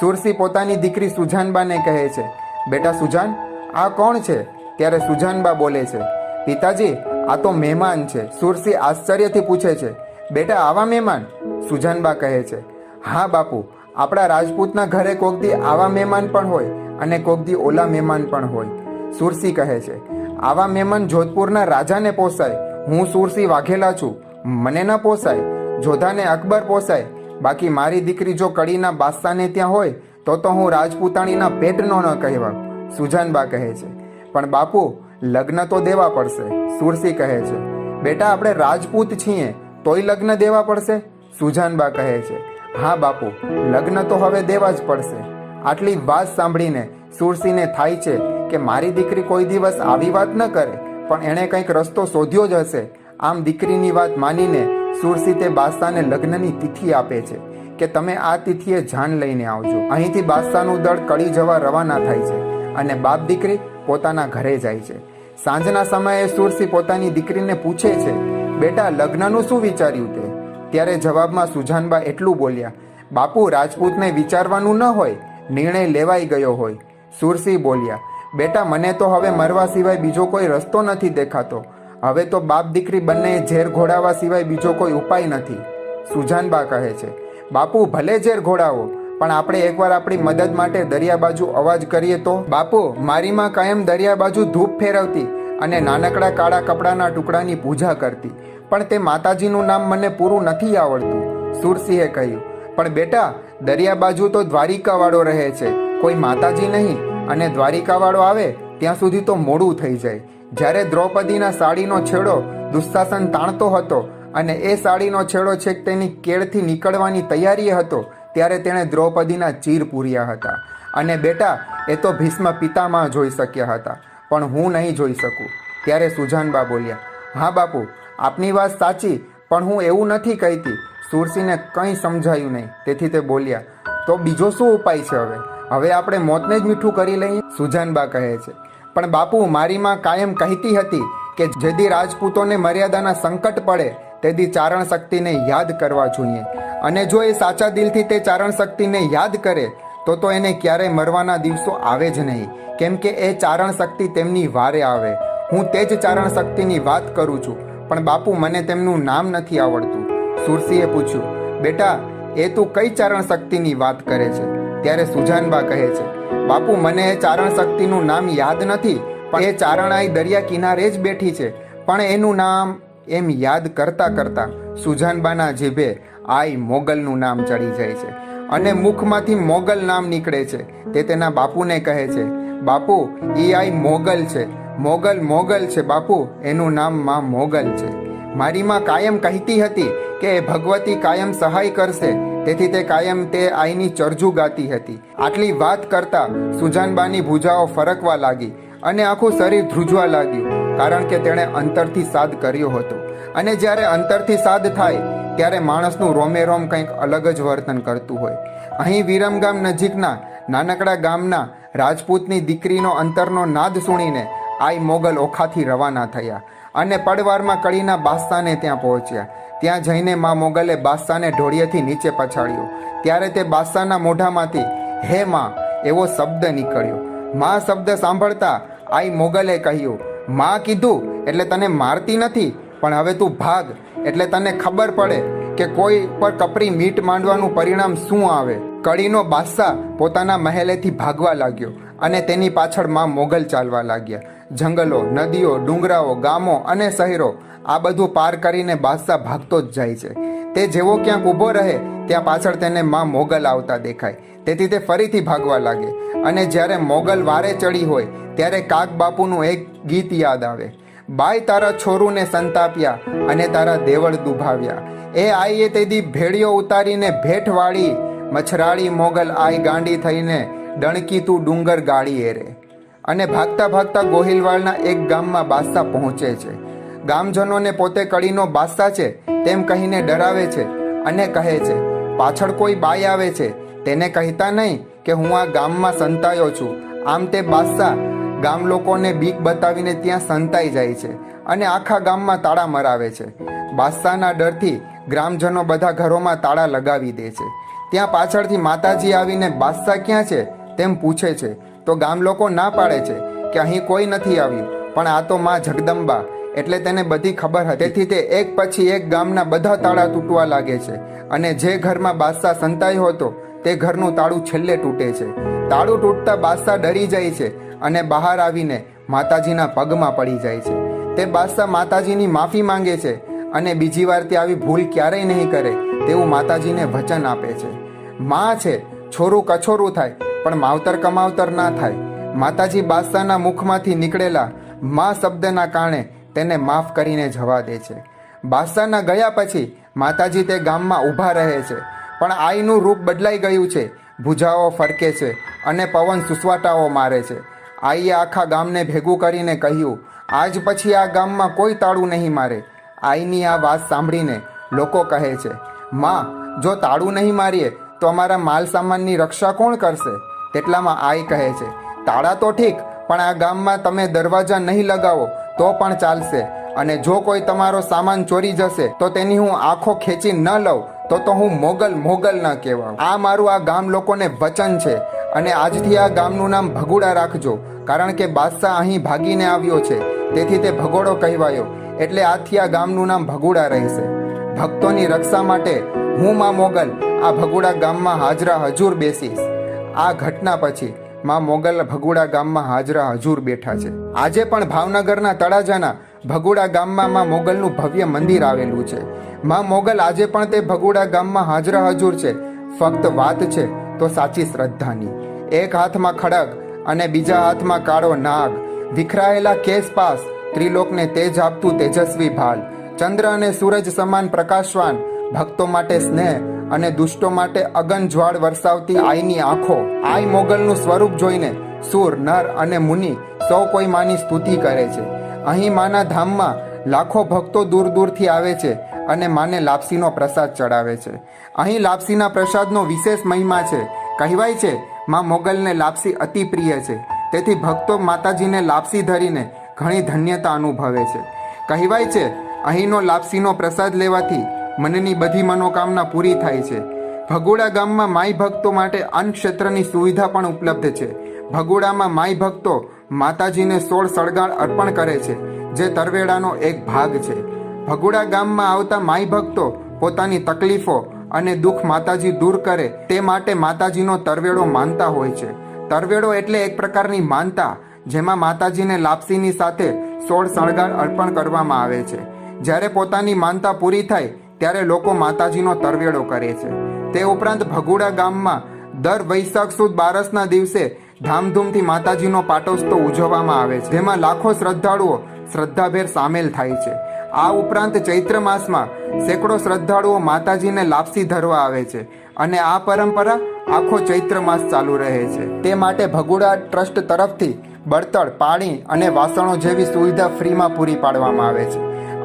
સુરસી પોતાની દીકરી સુજાનબાને કહે છે, બેટા સુજાન, આ કોણ છે? ત્યારે સુજાનબા બોલે છે, પિતાજી, આ તો મહેમાન છે. સુરસી આશ્ચર્યથી પૂછે છે, બેટા આવા મહેમાન? સુજાનબા કહે છે, હા બાપુ, આપણા રાજપૂતના ઘરે કોકદી આવા મહેમાન પણ હોય અને કોકદી ઓલા મહેમાન પણ હોય. સુરસી કહે છે, આવા મહેમાન જોધપુરના રાજાને પોસાય. હું સુરસી વાઘેલા છું, મને ન પોસાય. જોધાને અકબર પોસાય. બાકી મારી દીકરી જો કડીના બાદશાહને ત્યાં હોય તો હું રાજપૂતાણીના પેટનો ન કહેવા. સુજાનબા કહે છે, પણ બાપુ, લગ્ન તો દેવા પડશે. સુરસી કહે છે, બેટા આપણે રાજપૂત છીએ તોય લગ્ન દેવા પડશે. સુજાનબા કહે છે, હા બાપુ, લગ્ન તો હવે દેવા જ પડશે. આટલી વાત સાંભળીને સુરસીને થાય છે કે મારી દીકરી કોઈ દિવસ આવી વાત ન કરે, પણ એણે કંઈક રસ્તો શોધ્યો જ હશે. આમ દીકરીની વાત માનીને સુરસી તે બાદશાહને લગ્નની તિથિ આપે છે કે તમે આ તિથિએ જાન લઈને આવજો. અહીંથી બાદશાહનું દળ કડી જવા રવાના થાય છે અને બાપ દીકરી પોતાના ઘરે જાય છે. સાંજના સમયે સુરસી પોતાની દીકરીને પૂછે છે, બેટા લગ્નનું શું વિચાર્યું તે? ત્યારે જવાબમાં સુજાનબા એટલું બોલ્યા, બાપુ, રાજપૂતને વિચારવાનું ન હોય, નિર્ણય લેવાઈ ગયો હોય. સુરસી બોલ્યા, બેટા મને તો હવે મરવા સિવાય બીજો કોઈ રસ્તો નથી દેખાતો. હવે તો બાપ દીકરી બંને ઝેર ઘોડાવા સિવાય બીજો કોઈ ઉપાય નથી. સુજાનબા કહે છે, બાપુ ભલે ઝેર ઘોડાવો, પણ આપણે એકવાર આપણી મદદ માટે દરિયા બાજુ અવાજ કરીએ તો? બાપુ, મારી માં કાયમ દરિયા બાજુ ધૂપ ફેરવતી અને નાનકડા કાળા કપડાના ટુકડાની પૂજા કરતી, પણ તે માતાજીનું નામ મને પૂરું નથી આવડતું. સુરસીએ કહ્યું, પણ બેટા, દરિયા બાજુ તો દ્વારિકાવાળો રહે છે, કોઈ માતાજી નહીં, અને દ્વારિકાવાળો આવે ત્યાં સુધી તો મોડું થઈ જાય. જ્યારે દ્રૌપદીના સાડીનો છેડો દુશાસન તાણતો હતો અને એ સાડીનો છેડો છેક તેની કેળથી નીકળવાની તૈયારીએ હતો ત્યારે તેણે દ્રૌપદીના ચીર પૂર્યા હતા. અને બેટા, એ તો ભીષ્મ પિતામહ જોઈ શક્યા હતા, પણ હું નહીં જોઈ શકું. ત્યારે સુજાનબા બોલ્યા, હા બાપુ, આપની વાત સાચી, પણ હું એવું નથી કહેતી. સુરસીને કંઈ સમજાયું નહીં, તેથી તે બોલ્યા, તો બીજો શું ઉપાય છે? હવે આપણે મોતને જ મીઠું કરી લઈએ. સુજાનબા કહે છે, પણ બાપુ, મારી માં કાયમ કહેતી હતી કે જેદી રાજપૂતોને મર્યાદાના સંકટ પડે તેથી ચારણ શક્તિને યાદ કરવા જોઈએ, અને જો એ સાચા દિલથી તે ચારણ શક્તિને યાદ કરે તો એને ક્યારેય મરવાના દિવસો આવે જ નહીં, કેમ કે એ ચારણ શક્તિ તેમની વારે આવે. હું તે જ ચારણ શક્તિની વાત કરું છું, પણ બાપુ, મને તેમનું નામ નથી આવડતું. સુરસીએ પૂછ્યું, બેટા, એ તું કઈ ચારણ શક્તિની વાત કરે છે? ત્યારે સુજાનબા કહે છે, બાપુ, મને એ ચારણ શક્તિનું નામ યાદ નથી, પણ એ ચારણાઈ દરિયા કિનારે જ બેઠી છે. પણ એનું નામ, એમ યાદ કરતા કરતા સુજાનબાના જીભે આઈ મોગલનું નામ ચડી જાય છે, અને મુખમાંથી મોગલ નામ નીકળે છે. તે તેના બાપુને કહે છે, બાપુ, એ આઈ મોગલ છે, મોગલ છે બાપુ, એનું નામ માં મોગલ છે. મારી માં કાયમ કહેતી હતી કે ભગવતી કાયમ સહાય કરશે, તેથી તે કાયમ તે આઈની ચરજુ ગાતી હતી. આટલી વાત કરતા સુજાનબાની ભૂજાઓ ફરકવા લાગી અને આખું શરીર ધ્રુજવા લાગ્યું, કારણ કે તેણે અંતરથી સાદ કર્યો હતો. અને જ્યારે અંતરથી સાદ થાય ત્યારે માણસનું રોમે રોમ કંઈક અલગ જ વર્તન કરતું હોય. અહીં વિરમગામ નજીકના નાનકડા ગામના રાજપૂતની દીકરીનો અંતરનો નાદ સુણીને આઈ મોગલ ઓખાથી રવાના થયા અને પડવારમાં કડીના બાદશાહને ત્યાં પહોંચ્યા. ત્યાં જઈને માં મોગલે બાદશાહને ઢોળિયેથી નીચે પછાડ્યો. ત્યારે તે બાદશાહના મોઢામાંથી હે માં એવો શબ્દ નીકળ્યો. માં શબ્દ સાંભળતા આઈ મોગલે કહ્યું, માં કીધું એટલે તને મારતી નથી, પણ હવે તું ભાગ, એટલે તને ખબર પડે કે કોઈ પર કપરી મીટ માંડવાનું પરિણામ શું આવે. કડીનો બાદશાહ પોતાના મહેલેથી ભાગવા લાગ્યો અને તેની પાછળ માં મોગલ ચાલવા લાગ્યા. જંગલો, નદીઓ, ડુંગરાઓ, ગામો અને શહેરો, આ બધું પાર કરીને બાદશાહ ભાગતો જ જાય છે. તે જેવો ક્યાંક ઊભો રહે ત્યાં પાછળ તેને માં મોગલ આવતા દેખાય, તેથી તે ફરીથી ભાગવા લાગે. અને જ્યારે મોગલ વારે ચડી હોય ત્યારે કાગ બાપુનું એક ગીત યાદ આવે, બાય તારા છોરુને સંતાપ્યા અને તારા દેવળ દુભાવ્યા. એ આઈએ તેદી ભેળીઓ ઉતારીને ભેટ વાળી, મછરાળી મોગલ આઈ ગાંડી થઈને ડણકી તું ડુંગર ગાળી એરે. અને ભાગતા ભાગતા ગોહિલવાડના એક ગામમાં બાદશાહ પહોંચે છે. ગામજનોને પોતે કડીનો બાદશાહ છે તેમ કહીને ડરાવે છે અને કહે છે, પાછળ કોઈ બાઈ આવે છે, તેને કહેતા નહીં કે હું આ ગામમાં સંતાયો છું. આમ તે બાદશાહ ગામ લોકોને બીક બતાવીને ત્યાં સંતાઈ જાય છે અને આખા ગામમાં તાળા મરાવે છે. બાદશાહના ડરથી ગ્રામજનો બધા ઘરોમાં તાળા લગાવી દે છે. ત્યાં પાછળથી માતાજી આવીને બાદશાહ ક્યાં છે તેમ પૂછે છે, તો ગામ લોકો ના પાડે છે કે અહીં કોઈ નથી આવ્યું, પણ આ તો માં જગદંબા, એટલે તેને બધી ખબર હતી. તેથી તે એક પછી એક ગામના બધા તાળા તૂટવા લાગે છે અને જે ઘરમાં બાદશાહ સંતાયો હતો તે ઘરનું તાળું છેલ્લે તૂટે છે. તાળું તૂટતા બાદશાહ ડરી જાય છે અને બહાર આવીને માતાજીના પગમાં પડી જાય છે. તે બાદશાહ માતાજીની માફી માંગે છે અને બીજી વાર તે આવી ભૂલ ક્યારેય નહીં કરે તેવું માતાજીને વચન આપે છે. માં છે, છોરું કછોરું થાય પણ માવતર કમાવતર ના થાય. માતાજી બાદશાહના મુખમાંથી નીકળેલા માં શબ્દના કારણે તેને માફ કરીને જવા દે છે. બાદશાહના ગયા પછી માતાજી તે ગામમાં ઊભા રહે છે, પણ આઈનું રૂપ બદલાઈ ગયું છે. ભુજાઓ ફરકે છે અને પવન સુસવાટાઓ મારે છે. આઈએ આખા ગામને ભેગું કરીને કહ્યું, આજ પછી આ ગામમાં કોઈ તાળું નહીં મારે. આઈની આ વાત સાંભળીને લોકો કહે છે, માં, જો તાળું નહીં મારીએ તો અમારા માલ સામાનની રક્ષા કોણ કરશે? તેટલામાં આઈ કહે છે, તાળા તો ઠીક, પણ આ ગામમાં તમે દરવાજા નહીં લગાવો તો પણ ચાલશે, અને જો કોઈ તમારો સામાન ચોરી જશે તો તેની હું આંખો ખેંચી ન લઉં તો હું મોગલ ન કહેવાઉં. આ મારું આ ગામ લોકોને વચન છે, અને આજથી આ ગામનું નામ ભગુડા રાખજો, કારણ કે બાદશાહ અહીં ભાગીને આવ્યો છે, તેથી તે ભગોડો કહેવાયો. એટલે આજથી આ ગામનું નામ ભગુડા રહેશે. ભક્તોની રક્ષા માટે હું માં મોગલ આ ભગુડા ગામમાં હાજરા હજુર બેસીશ. આ ઘટના પછી માં મોગલ ભગુડા ગામમાં હાજરા હજુર બેઠા છે. આજે પણ ભાવનગરના તળાજાના ભગુડા ગામમાં માં મોગલનું ભવ્ય મંદિર આવેલું છે. માં મોગલ આજે પણ તે ભગુડા ગામમાં હાજરા હજુર છે. ફક્ત વાત છે તો સાચી શ્રદ્ધાની. એક હાથમાં ખડગ અને બીજા હાથમાં કાળો નાગ, વિખરાયેલા કેસ પાસ, ત્રિલોકને તેજ આપતું તેજસ્વી ભાલ, ચંદ્ર અને સૂરજ સમાન પ્રકાશવાન, ભક્તો માટે સ્નેહ અને દુષ્ટો માટે અગન જ્વાળ વરસાવતી આઈની આંખો. આઈ મોગલનું સ્વરૂપ જોઈને સુર, નર અને મુનિ સૌ કોઈ માની સ્તુતિ કરે છે. અહીં માના ધામમાં લાખો ભક્તો દૂર દૂરથી આવે છે અને માને લાપસીનો પ્રસાદ ચડાવે છે. અહીં લાપસીના પ્રસાદનો વિશેષ મહિમા છે. કહેવાય છે માં મોગલને લાપસી અતિ પ્રિય છે, તેથી ભક્તો માતાજીને લાપસી ધરીને ઘણી ધન્યતા અનુભવે છે. કહેવાય છે અહીંનો લાપસીનો પ્રસાદ લેવાથી મનની બધી મનોકામના પૂરી થાય છે. ભગોડા ગામમાં માઈ ભક્તો માટે અન્ન ક્ષેત્રની સુવિધા પણ ઉપલબ્ધ છે. ભગોડામાં માઈ ભક્તો માતાજીને 16 સળગાણ અર્પણ કરે છે, જે તરવેડાનો એક ભાગ છે. ભગોડા ગામમાં આવતા માઈ ભક્તો પોતાની તકલીફો અને દુઃખ માતાજી દૂર કરે તે માટે માતાજીનો તરવેડો માનતા હોય છે. તરવેડો એટલે એક પ્રકારની માનતા, જેમાં માતાજીને લાપસીની સાથે 16 સળગાણ અર્પણ કરવામાં આવે છે. જ્યારે પોતાની માનતા પૂરી થાય ત્યારે લોકો માતાજીનો તરવેડો કરે છે. તે ઉપરાંત ભગોડા ગામમાં દર વૈશાખ સુદ બારસના દિવસે ધામધૂમથી માતાજીનો પાટોત્સવ ઉજવવામાં આવે છે, જેમાં લાખો શ્રદ્ધાળુઓ શ્રદ્ધાભેર સામેલ થાય છે. આ ઉપરાંત ચૈત્ર માસમાં સેંકડો શ્રદ્ધાળુઓ માતાજીને લાપસી ધરવા આવે છે અને આ પરંપરા આખો ચૈત્ર માસ ચાલુ રહે છે. તે માટે ભગોડા ટ્રસ્ટ તરફથી બળતણ, પાણી અને વાસણો જેવી સુવિધા ફ્રીમાં પૂરી પાડવામાં આવે છે.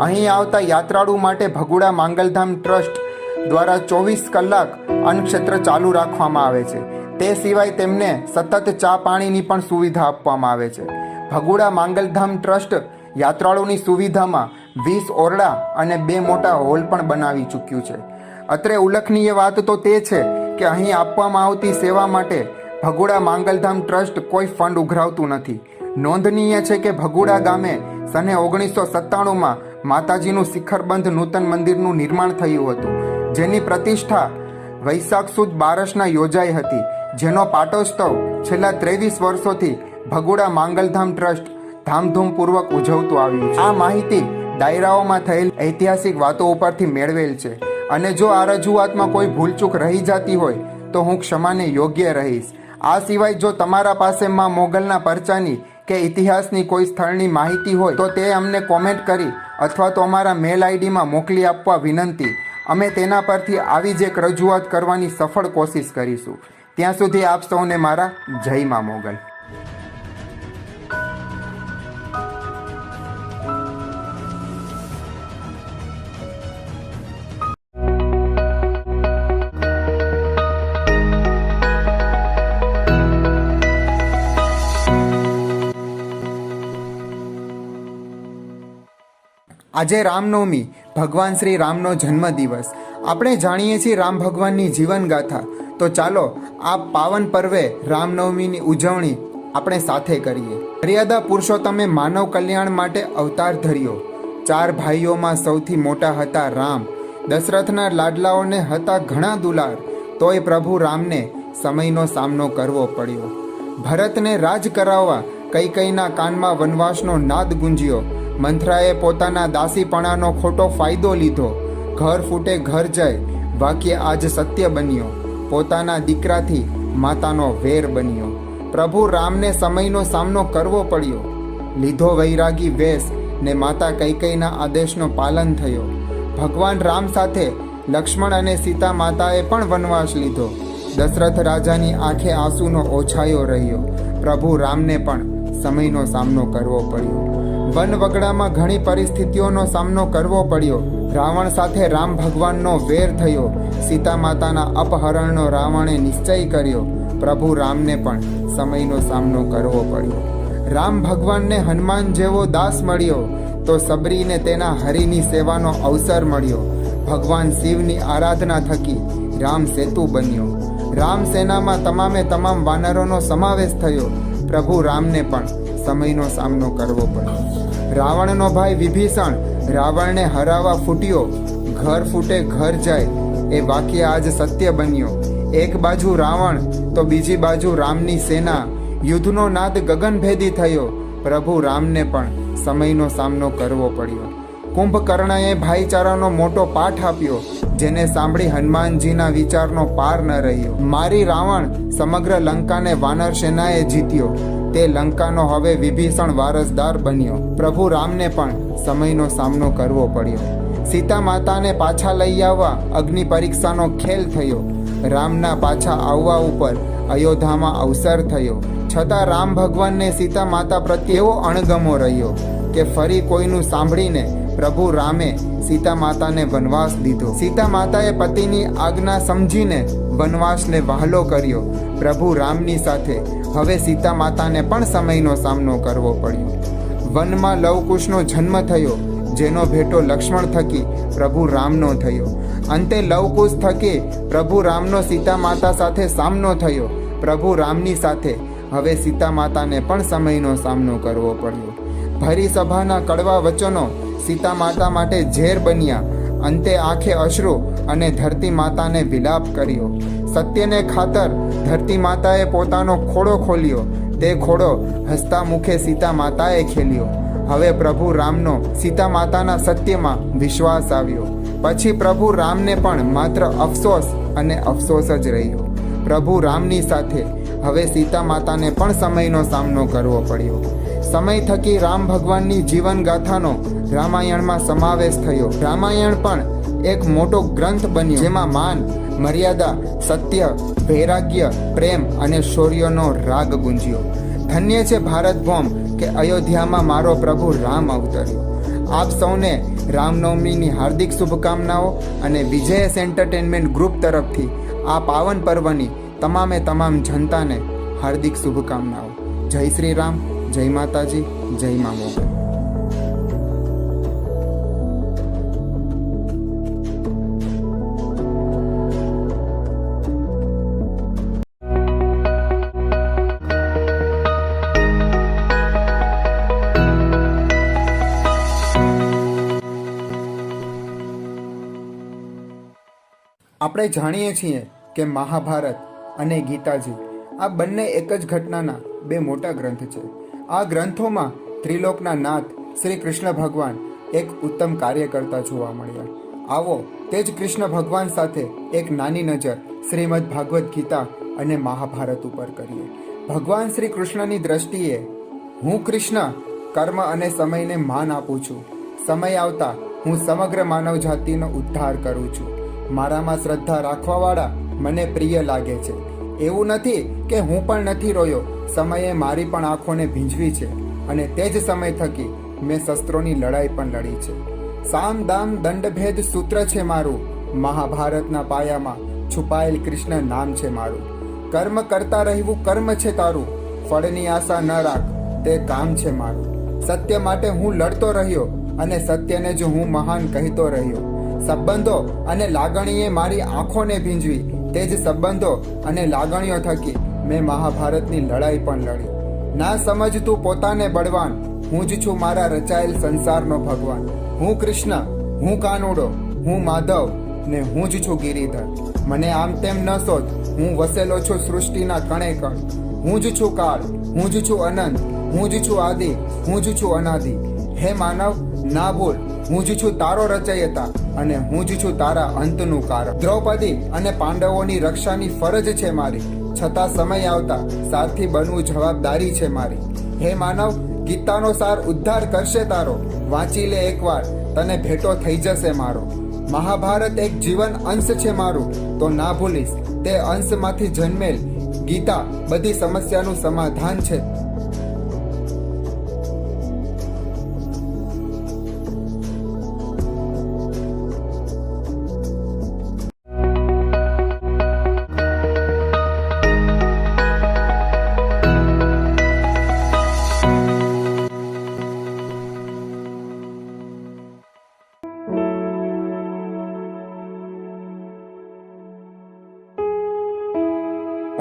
અહીં આવતા યાત્રાળુ માટે ભગોડા માંગલધામ ટ્રસ્ટ દ્વારા 24 કલાક અન્ન ક્ષેત્ર ચાલુ રાખવામાં આવે છે. તે સિવાય તેમને સતત ચા પાણીની પણ સુવિધા આપવામાં આવે છે. ભગોડા માંગલધામ ટ્રસ્ટ યાત્રાળુની સુવિધામાં 20 ઓરડા અને 2 મોટા હોલ પણ બનાવી ચૂક્યું છે. અત્રે ઉલ્લેખનીય વાત તો તે છે કે અહીં આપવામાં આવતી સેવા માટે ભગોડા માંગલધામ ટ્રસ્ટ કોઈ ફંડ ઉઘરાવતું નથી. નોંધનીય છે કે ભગોડા ગામે સને 1997માં માતાજીનું શિખરબંધ નૂતન મંદિરનું નિર્માણ થયું હતું, જેની પ્રતિષ્ઠા વૈશાખ સુદ બારસના યોજાઈ હતી, જેનો પાટોત્સવ છેલ્લા 23 વર્ષોથી ભગોડા માંગલધામ ટ્રસ્ટ ધામધૂમપૂર્વક ઉજવતું આવ્યું છે. આ માહિતી ડાયરાઓમાં થયેલ ઐતિહાસિક વાતો ઉપરથી મેળવેલ છે અને જો આ રજૂઆતમાં કોઈ ભૂલચૂક રહી જતી હોય તો હું ક્ષમાને યોગ્ય રહીશ. આ સિવાય જો તમારા પાસે માં મોગલના પરચાની કે ઇતિહાસની કોઈ સ્થળની માહિતી હોય તો તે અમને કોમેન્ટ કરી અથવા તો અમારા મેલ આઈડીમાં મોકલી આપવા વિનંતી. અમે તેના પરથી આવી જ એક રજૂઆત કરવાની સફળ કોશિશ કરીશું. ત્યાં સુધી આપ સૌને મારા જય માં મોગલ. આજે રામનવમી, ભગવાન શ્રી રામનો જન્મદિવસ. આપણે જાણીએ છીએ રામ ભગવાનની જીવનગાથા. તો ચાલો આ પાવન પર્વે રામનવમીની ઉજવણી આપણે સાથે કરીએ. મર્યાદા પુરુષોત્તમે માનવ કલ્યાણ માટે અવતાર ધર્યો. 4 ભાઈઓમાં સૌથી મોટા હતા રામ. દશરથના લાડલાઓને હતા ઘણા દુલાર, તોય પ્રભુ રામને સમયનો સામનો કરવો પડ્યો. ભરતને રાજ કરાવવા કૈકેયીના કાનમાં વનવાસનો નાદ ગુંજ્યો. મંથરાએ પોતાના દાસીપણાનો ખોટો ફાયદો લીધો. ઘર ફૂટે ઘર જાય વાક્ય આજ સત્ય બન્યો. પોતાના દીકરાથી માતાનો વેર બન્યો. પ્રભુ રામને સમયનો સામનો કરવો પડ્યો. લીધો વૈરાગી વેશ ને માતા કૈકેયીના આદેશનો પાલન થયો. ભગવાન રામ સાથે લક્ષ્મણ અને સીતા માતાએ પણ વનવાસ લીધો. દશરથ રાજાની આંખે આંસુનો ઓછાયો રહ્યો. પ્રભુ રામને પણ સમયનો સામનો કરવો પડ્યો. વન વગડામાં ઘણી પરિસ્થિતિઓનો સામનો કરવો પડ્યો. રાવણ સાથે રામ ભગવાનનો વેર થયો. સીતા માતાના અપહરણનો રાવણે નિશ્ચય કર્યો. પ્રભુ રામને પણ સમયનો સામનો કરવો પડ્યો. રામ ભગવાનને હનુમાન જેવો દાસ મળ્યો તો સબરીને તેના હરિની સેવાનો અવસર મળ્યો. ભગવાન શિવની આરાધના થકી રામ સેતુ બન્યો. રામ સેનામાં તમામ વાનરોનો સમાવેશ થયો. પ્રભુ રામને પણ સમયનો સામનો કરવો પડ્યો. રાવણનો ભાઈ વિભીષણ રાવણને હરાવવા ફૂટ્યો. ઘર ફૂટે ઘર જાય એ વાક્ય આજ સત્ય બન્યો. એક બાજુ રાવણ તો બીજી બાજુ રામની સેના. યુદ્ધનો નાદ ગગનભેદી થયો. પ્રભુ રામને પણ સમયનો સામનો કરવો પડ્યો. કુંભકર્ણએ ભાઈચારાનો મોટો પાઠ આપ્યો, જેને સાંભળી હનુમાનજીના વિચારનો પાર ન રહ્યો. મારી રાવણ સમગ્ર લંકાને વાનર સેનાએ જીત્યો. તે લંકાનો હવે વિભીષણ વારસદાર બન્યો. પ્રભુ રામને પણ સમયનો સામનો કરવો પડ્યો. સીતા માતાને પાછા લઈ આવવા અગ્નિ પરીક્ષાનો ખેલ થયો. રામના પાછા આવવા ઉપર અયોધ્યામાં અવસર થયો. છતાં રામ ભગવાનને સીતા માતા પ્રત્યે એવો અણગમો રહ્યો. કે ફરી કોઈનું સાંભળીને પ્રભુ રામે સીતા માતાને વનવાસ દીધો. સીતા માતાએ પતિની આજ્ઞા સમજીને વનવાસને વહાલો કર્યો. પ્રભુ રામની સાથે હવે સીતા માતાને પણ સમયનો સામનો કરવો પડ્યો. વનમાં લવકુશનો જન્મ થયો, જેનો ભેટો લક્ષ્મણ થકી પ્રભુ રામનો થયો. અંતે લવકુશ થકી પ્રભુ રામનો સીતા માતા સાથે સામનો થયો. પ્રભુ રામની સાથે હવે સીતા માતાને પણ સમયનો સામનો કરવો પડ્યો. ભરી સભાના કડવા વચનો સીતા માતા માટે ઝેર બન્યા. અંતે આંખે અશ્રુ અને ધરતી માતાને વિલાપ કર્યો. સત્યને ખાતર ધરતી માતાએ પોતાનો ખોડો ખોલ્યો. તે ખોડો હસતા મુખે સીતા માતાએ ખેલ્યો. હવે પ્રભુ રામનો સીતા માતાના સત્યમાં વિશ્વાસ આવ્યો. પછી પ્રભુ રામને પણ માત્ર અફસોસ અને અફસોસ જ રહ્યો. પ્રભુ રામની સાથે હવે સીતા માતાને પણ સમયનો સામનો કરવો પડ્યો. સમય થકી રામ ભગવાનની જીવન ગાથાનો રામાયણમાં સમાવેશ થયો. રામાયણ પણ એક મોટો ગ્રંથ બન્યો, જેમાં માન, મર્યાદા, સત્ય, વૈરાગ્ય, પ્રેમ અને શૌર્યનો રાગ ગુંજ્યો. ધન્ય છે ભારત ભૂમ કે અયોધ્યામાં મારો પ્રભુ રામ અવતર્યો. આપ સૌને રામનવમીની હાર્દિક શુભકામનાઓ અને વિજયસ એન્ટરટેનમેન્ટ ગ્રુપ તરફથી આ પાવન પર્વની તમામે તમામ જનતાને હાર્દિક શુભકામનાઓ. જય શ્રી રામ, જય માતાજી, જય મા મોગલ. આપણે જાણીએ છીએ કે મહાભારત અને ગીતાજી આ બંને એક જ ઘટનાના બે મોટા ગ્રંથ છે. આ ગ્રંથોમાં ત્રિલોકના નાથ શ્રી કૃષ્ણ ભગવાન એક ઉત્તમ કાર્ય કરતા જોવા મળ્યા. આવો તે જ કૃષ્ણ ભગવાન સાથે એક નાની નજર શ્રીમદ ભાગવત ગીતા અને મહાભારત ઉપર કરીએ. ભગવાન શ્રી કૃષ્ણની દ્રષ્ટિએ હું કૃષ્ણ કર્મ અને સમયને માન આપું છું. સમય આવતા હું સમગ્ર માનવ જાતિનો ઉદ્ધાર કરું છું. મારામાં શ્રદ્ધા રાખવાવાળા મને પ્રિય લાગે છે. એવું નથી કે હું પણ નથી રોયો. સમયે મારી પણ આંખોને ભીંજવી છે અને તે જ સમય થકી મેં શસ્ત્રોની લડાઈ પણ લડી છે. સામ દામ દંડભેદ સૂત્ર છે મારું. મહાભારતના પાયામાં છુપાયેલ કૃષ્ણ નામ છે મારું. કર્મ કરતા રહેવું કર્મ છે તારું. ફળની આશા ન રાખ, તે કામ છે મારું. સત્ય માટે હું લડતો રહ્યો અને સત્યને જ હું મહાન કહેતો રહ્યો. સંબંધો અને લાગણીએ મારી આંખોને ભીંજવી. તે જ સંબંધો અને લાગણીઓ થકી મેં મહાભારતની લડાઈ પણ લડી. ના સમજતું પોતાને બળવાન, હું જ છું મારા રચાયેલ સંસારનો ભગવાન. હું કૃષ્ણ, હું કાનુડો, હું માધવ ને હું જ છું ગિરિધર. મને આમ તેમ ન શોધ, હું વસેલો છું સૃષ્ટિના કણે કણ. હું જ છું કાળ, હું જ છું અનંત, હું જ છું આદિ, હું જ છું અનાદિ. હે માનવ, ના ભૂલ, હું જ છું તારો રચયતા અને હું જ છું તારા અંતનું કારણ. દ્રૌપદી અને પાંડવોની રક્ષાની ફરજ છે મારી, છતાં સમય આવતા સારથી બનવું જવાબદારી છે મારી. હે માનવ, ગીતાનો સાર ઉદ્ધાર કરશે તારો. વાંચી લે એકવાર, તને ભેટો થઈ જશે મારો. મહાભારત એક જીવન અંશ છે મારું, તો ના ભૂલીશ તે અંશમાંથી જન્મેલ ગીતા બધી સમસ્યાનું સમાધાન છે.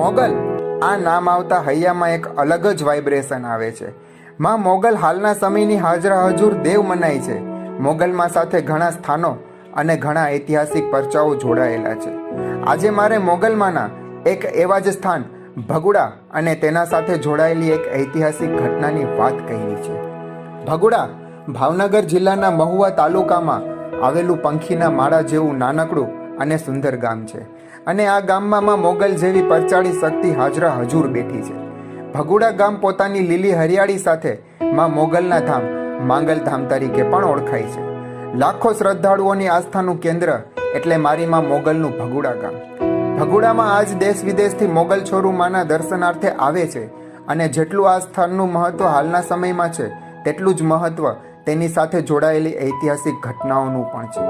મોગલ આ નામ આવતા હૈયામાં એક અલગ જ વાઇબ્રેશન આવે છે. માં મોગલ હાલના સમયની હાજરા હજુર દેવ મનાય છે. મોગલમાં સાથે ઘણા સ્થાનો અને ઘણા ઐતિહાસિક પરચાઓ જોડાયેલા છે. આજે મારે મોગલમાંના એક એવા જ સ્થાન ભગુડા અને તેના સાથે જોડાયેલી એક ઐતિહાસિક ઘટનાની વાત કહેવી છે. ભગુડા ભાવનગર જિલ્લાના મહુવા તાલુકામાં આવેલું પંખીના માળા જેવું નાનકડું અને સુંદર ગામ છે અને આ ગામમાં માં મોગલ જેવી પરચાળી શક્તિ હાજરા હજુર બેઠી છે. ભગુડા ગામ પોતાની લીલી હરિયાળી સાથે માં મોગલના ધામ માંગલધામ તરીકે પણ ઓળખાય છે. લાખો શ્રદ્ધાળુઓની આસ્થાનું કેન્દ્ર એટલે મારી માં મોગલનું ભગુડા ગામ. ભગુડામાં આજ દેશ વિદેશથી મોગલ છોરું માના દર્શનાર્થે આવે છે અને જેટલું આ સ્થાનનું મહત્વ હાલના સમયમાં છે તેટલું જ મહત્વ તેની સાથે જોડાયેલી ઐતિહાસિક ઘટનાઓનું પણ છે.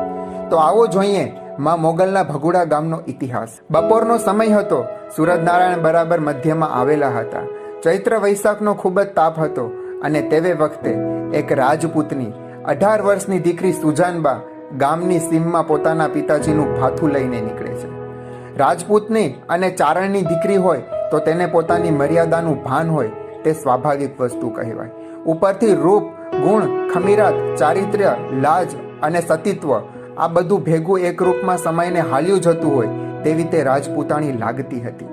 તો આવો જોઈએ માં મોગલના ભગુડા ગામનો ઇતિહાસ. બપોરનો સમય હતો. સૂરજનારાયણ બરાબર મધ્યમાં આવેલા હતા. ચૈત્ર વૈશાખનો ખૂબ જ તાપ હતો અને તેવે વખતે એક રાજપૂતની 18 વર્ષની દીકરી સુજાનબા ગામની સીમમાં પોતાના પિતાજીનું ભાથું લઈને નીકળે છે. રાજપૂતની અને ચારણની દીકરી હોય તો તેને પોતાની મર્યાદાનું ભાન હોય તે સ્વાભાવિક વસ્તુ કહેવાય. ઉપરથી રૂપ, ગુણ, ખમીરાત, ચારિત્ર્ય, લાજ અને સતીત્વ આ બધું ભેગું એક રૂપમાં સમયને હાલ્યું જતું હોય તેવી તે રાજપૂતાણી લાગતી હતી.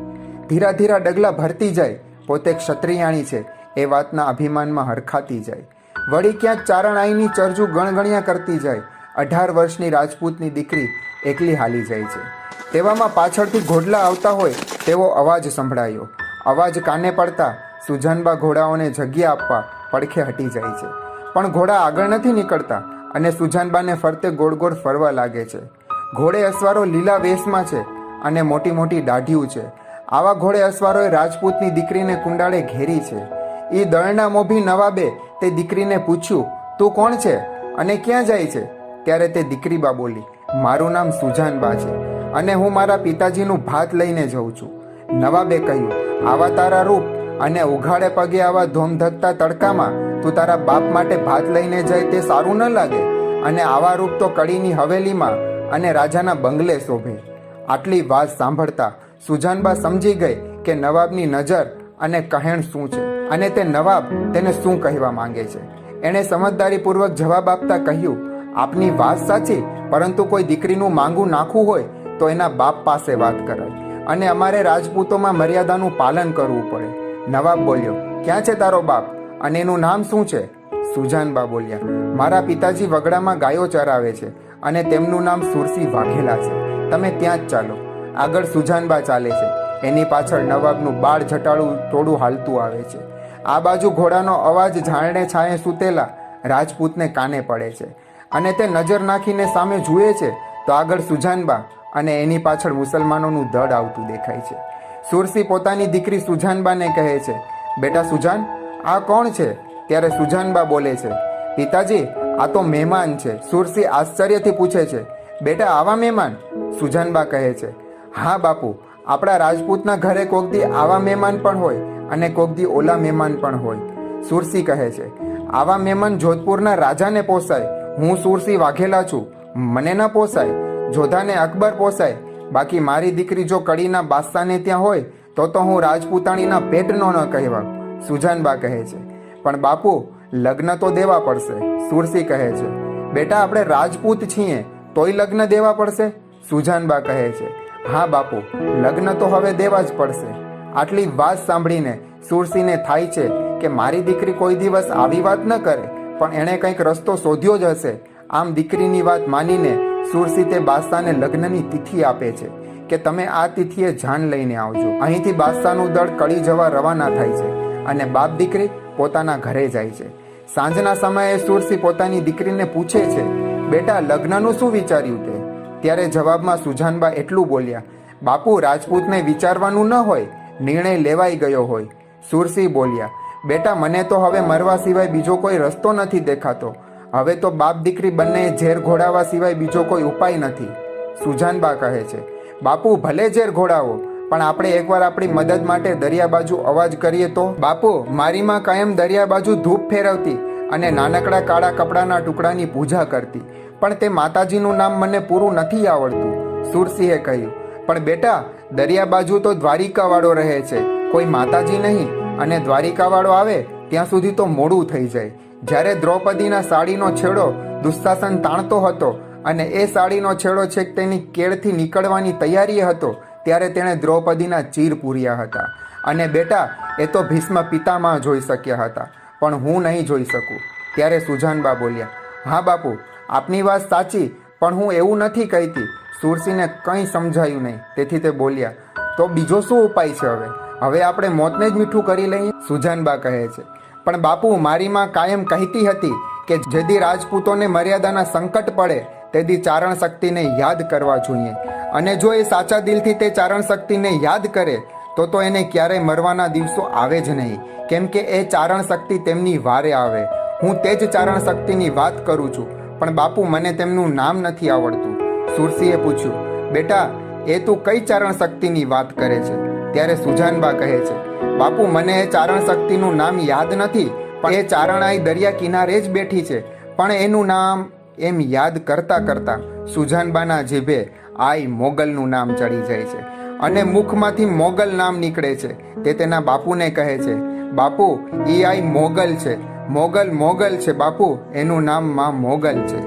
ધીરા ધીરા ડગલા ભરતી જાય, પોતે ક્ષત્રિયાણી છે એ વાતના અભિમાનમાં હરખાતી જાય. વળી ક્યાંક ચારણાઈની ચરજુ ગણગણિયા કરતી જાય. 18 વર્ષની રાજપૂતની દીકરી એકલી હાલી જાય છે. તેવામાં પાછળથી ઘોડલા આવતા હોય તેવો અવાજ સંભળાયો. અવાજ કાને પડતા સુજાનબા ઘોડાઓને જગ્યા આપવા પડખે હટી જાય છે. પણ ઘોડા આગળ નથી નીકળતા અને સુજાનબાને ફરતે ગોળ ગોળ ફરવા લાગે છે. ઘોડે અસવારો લીલા વેશમાં છે અને મોટી મોટી દાઢીઓ છે. આવા ઘોડે અસવારોએ રાજપૂતની દીકરીને કુંડાળે ઘેરી છે. એ દળના મોભી નવાબે તે દીકરીને પૂછ્યું, તું કોણ છે અને ક્યાં જાય છે? ત્યારે તે દીકરીબા બોલી, મારું નામ સુજાનબા છે અને હું મારા પિતાજીનું ભાત લઈને જઉં છું. નવાબે કહ્યું, આવા તારા રૂપ અને ઉઘાડે પગે આવા ધોમધકતા તડકામાં તું તારા બાપ માટે ભાત લઈને જાય તે સારું ન લાગે અને આવા રૂપ તો કડીની હવેલીમાં અને રાજાના બંગલે શોભે. આટલી વાત સાંભળતા સુજાનબા સમજી ગઈ કે નવાબની નજર અને કહેણ શું છે અને તે નવાબ તેને શું કહેવા માંગે છે. એણે સમજદારીપૂર્વક જવાબ આપતા કહ્યું, આપની વાત સાચી, પરંતુ કોઈ દીકરીનું માંગું નાખવું હોય તો એના બાપ પાસે વાત કરાય અને અમારે રાજપૂતોમાં મર્યાદાનું પાલન કરવું પડે. નવાબ બોલ્યો, ક્યાં છે તારો બાપ અને એનું નામ શું છે? સુજાનબા બોલ્યા, મારા પિતાજી વગડામાં ગાયો ચરાવે છે અને તેમનું નામ સુરસી વાઘેલા છે. તમે ત્યાં જ ચાલો. આગળ સુજાનબા ચાલે છે. એની પાછળ નવાબનું બાળ જટાળું ટોળું હાલતું આવે છે. આ બાજુ ઘોડાનો અવાજ ઝાડને છાંયે સૂતેલા રાજપૂતને કાને પડે છે અને તે નજર નાખીને સામે જુએ છે તો આગળ સુજાનબા અને એની પાછળ મુસલમાનોનું દળ આવતું દેખાય છે. સુરસી પોતાની દીકરી સુજાનબાને કહે છે, બેટા સુજાન, આ કોણ છે? ત્યારે સુજાનબા બોલે છે, પિતાજી, આ તો મહેમાન છે. સુરસી આશ્ચર્યથી પૂછે છે, બેટા આવા મહેમાન? સુજાનબા કહે છે, હા બાપુ, આપણા રાજપૂતના ઘરે કોકદી આવા મહેમાન પણ હોય અને કોકદી ઓલા મહેમાન પણ હોય. સુરસી કહે છે, આવા મહેમાન જોધપુરના રાજાને પોસાય. હું સુરસી વાઘેલા છું, મને ન પોસાય. જોધાને અકબર પોસાય, બાકી મારી દીકરી જો કડીના બાદશાહને ત્યાં હોય તો હું રાજપૂતાણીના પેટનો ન કહેવા. સુજાનબા કહે છે, પણ બાપુ, લગ્ન તો દેવા પડશે. સુરસી કહે છે, બેટા આપણે રાજપૂત છીએ તોય લગ્ન દેવા પડશે? સુજાનબા કહે છે, હા બાપુ, લગ્ન તો હવે દેવા જ પડશે. આટલી વાત સાંભળીને સુરસીને થાય છે કે મારી દીકરી કોઈ દિવસ આવી વાત ન કરે, પણ એણે કંઈક રસ્તો શોધ્યો જ હશે. આમ દીકરીની વાત માનીને સુરસી તે બાદશાહને લગ્નની તિથિ આપે છે કે તમે આ તિથિએ જાન લઈને આવજો. અહીંથી બાદશાહનું દળ કડી જવા રવાના થાય છે અને બાપ દીકરી પોતાના ઘરે જાય છે. સાંજના સમયે સુરસી પોતાની દીકરીને પૂછે છે, બેટા લગ્નનું શું વિચાર્યું તે? ત્યારે જવાબમાં સુજાનબા એટલું બોલ્યા, બાપુ, રાજપૂતને વિચારવાનું ન હોય, નિર્ણય લેવાઈ ગયો હોય. સુરસી બોલ્યા, બેટા મને તો હવે મરવા સિવાય બીજો કોઈ રસ્તો નથી દેખાતો. હવે તો બાપ દીકરી બંને ઝેર ઘોડાવા સિવાય બીજો કોઈ ઉપાય નથી. સુજાનબા કહે છે, બાપુ ભલે ઝેર ઘોડાવો, પણ આપણે એકવાર આપણી મદદ માટે દરિયા બાજુ અવાજ કરીએ તો? બાપુ, મારી માં કાયમ દરિયા બાજુ ધૂપ ફેરવતી અને નાનકડા કાળા કપડાના ટુકડાની પૂજા કરતી, પણ તે માતાજીનું નામ મને પૂરું નથી આવડતું. સુરસીએ કહ્યું, પણ બેટા, દરિયા બાજુ તો દ્વારિકાવાળો રહે છે, કોઈ માતાજી નહીં, અને દ્વારિકાવાળો આવે ત્યાં સુધી તો મોડું થઈ જાય. જ્યારે દ્રૌપદીના સાડીનો છેડો દુશાસન તાણતો હતો અને એ સાડીનો છેડો છેક તેની કેળથી નીકળવાની તૈયારી હતો, ત્યારે તેણે દ્રૌપદીના ચીર પૂર્યા હતા. અને બેટા, એ તો ભીષ્મ પિતામહ જોઈ શક્યા હતા, પણ હું નહીં જોઈ શકું. ત્યારે સુજાનબા બોલ્યા, હા બાપુ, આપની વાત સાચી, પણ હું એવું નથી કહેતી. સુરસીને કંઈ સમજાયું નહીં, તેથી તે બોલ્યા, તો બીજો શું ઉપાય છે? હવે આપણે મોતને જ મીઠું કરી લઈએ. સુજાનબા કહે છે, પણ બાપુ, મારી માં કાયમ કહેતી હતી કે જેદી રાજપૂતોને મર્યાદાના સંકટ પડે તેથી ચારણ શક્તિને યાદ કરવા જોઈએ, અને જો એ સાચા દિલથી તે ચારણ શક્તિને યાદ કરે તો એને ક્યારેય મરવાના દિવસો આવે જ નહીં, કેમ કે એ ચારણ શક્તિ તેમની વારે આવે. હું તે જ ચારણ શક્તિની વાત કરું છું, પણ બાપુ મને તેમનું નામ નથી આવડતું. સુરસીએ પૂછ્યું, બેટા એ તું કઈ ચારણ શક્તિની વાત કરે છે? ત્યારે સુજાનબા કહે છે, બાપુ મને એ ચારણ શક્તિનું નામ યાદ નથી, પણ એ ચારણાઈ દરિયા કિનારે જ બેઠી છે. પણ એનું નામ, એમ યાદ કરતા કરતા સુજાનબાના જીભે આઈ મોગલનું નામ ચડી જાય છે અને મુખમાંથી મોગલ નામ નીકળે છે. તે તેના બાપુને કહે છે, બાપુ ઈ આઈ મોગલ છે, મોગલ મોગલ છે બાપુ, એનું નામ માં મોગલ છે.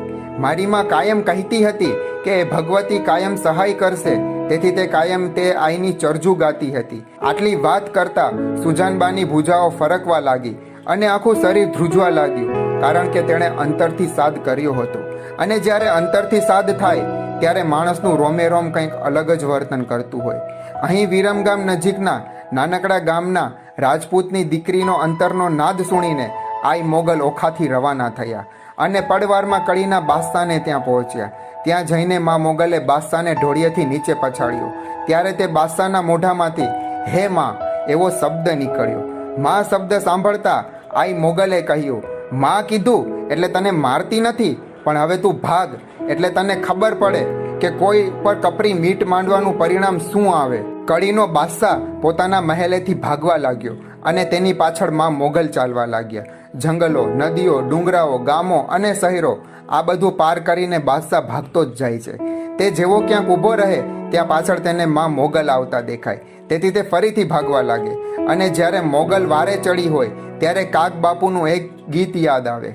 મારી માં કાયમ કહેતી હતી કે ભગવતી કાયમ સહાય કરશે, તેથી તે કાયમ તે આઈની ચરજુ ગાતી હતી. આટલી વાત કરતા સુજાનબાની ભૂજાઓ ફરકવા લાગી અને આખું શરીર ધ્રુજવા લાગ્યું, કારણ કે તેણે અંતરથી સાદ કર્યો હતો. અને જ્યારે અંતરથી સાદ થાય ત્યારે માણસનું રોમે રોમ કંઈક અલગ જ વર્તન કરતું હોય. અહીં વિરમગામ નજીકના નાનકડા ગામના રાજપૂતની દીકરીનો અંતરનો નાદ સુણીને આઈ મોગલ ઓખાથી રવાના થયા અને પડવારમાં કડીના બાદશાહને ત્યાં પહોંચ્યા. ત્યાં જઈને મા મોગલે બાદશાહને ઢોળિયેથી નીચે પછાડ્યો. ત્યારે તે બાદશાહના મોઢામાંથી હે માં એવો શબ્દ નીકળ્યો. માં શબ્દ સાંભળતા આઈ મોગલે કહ્યું, માં કીધું એટલે તને મારતી નથી, પણ હવે તું ભાગ, એટલે તને ખબર પડે કે કોઈ પર કપરી મીટ માંડવાનું પરિણામ શું આવે. કડીનો બાદશાહ પોતાના મહેલેથી ભાગવા લાગ્યો અને તેની પાછળ માં મોગલ ચાલવા લાગ્યા. જંગલો, નદીઓ, ડુંગરાઓ, ગામો અને શહેરો, આ બધું પાર કરીને બાદશાહ ભાગતો જ જાય છે. તે જેવો ક્યાંક ઊભો રહે ત્યાં પાછળ તેને માં મોગલ આવતા દેખાય, તેથી તે ફરીથી ભાગવા લાગે. અને જ્યારે મોગલ વારે ચડી હોય ત્યારે કાગ બાપુનું એક ગીત યાદ આવે,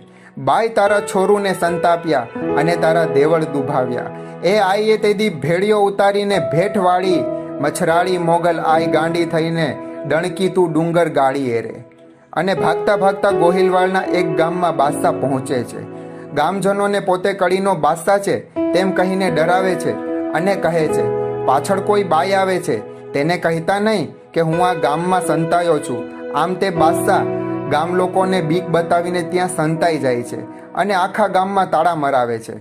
બાય તારા છોરુને સંતાપ્યા અને તારા દેવળ દુભાવ્યા. એ આઈએ તેદી ભેળીઓ ઉતારીને ભેટ વાળી, મછરાળી મોગલ આઈ ગાંડી થઈને ડણકી તું ડુંગર ગાળી એરે. અને ભાગતા ભાગતા ગોહિલવાડના એક ગામમાં બાદશાહ પહોંચે છે. ગામજનોને પોતે કડીનો બાદશાહ છે તેમ કહીને ડરાવે છે અને કહે છે, પાછળ કોઈ બાઈ આવે છે, તેને કહેતા નહીં કે હું આ ગામમાં સંતાયો છું. આમ તે બાદશાહ ગામ લોકોને બીક બતાવીને ત્યાં સંતાઈ જાય છે અને આખા ગામમાં તાળા મરાવે છે.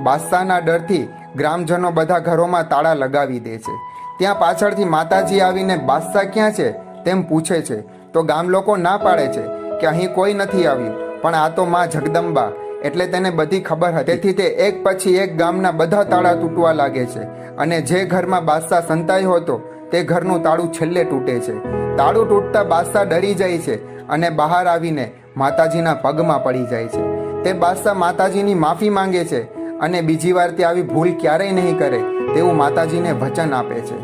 બાદશાહના ડરથી ગ્રામજનો બધા ઘરોમાં તાળા લગાવી દે છે. ત્યાં પાછળથી માતાજી આવીને બાદશાહ ક્યાં છે તેમ પૂછે છે, તો ગામ લોકો ના પાડે છે કે અહીં કોઈ નથી આવ્યું, પણ આ તો માં જગદંબા, એટલે તેને બધી ખબર હતી. તેથી તે એક પછી એક ગામના બધા તાળા તૂટવા લાગે છે અને જે ઘરમાં બાદશાહ સંતાયો હતો તે ઘરનું તાળું છેલ્લે તૂટે છે. તાળું તૂટતા બાદશાહ ડરી જાય છે અને બહાર આવીને માતાજીના પગમાં પડી જાય છે. તે બાદશાહ માતાજીની માફી માંગે છે અને બીજી વાર તે આવી ભૂલ ક્યારેય નહીં કરે તેવું માતાજીને વચન આપે છે.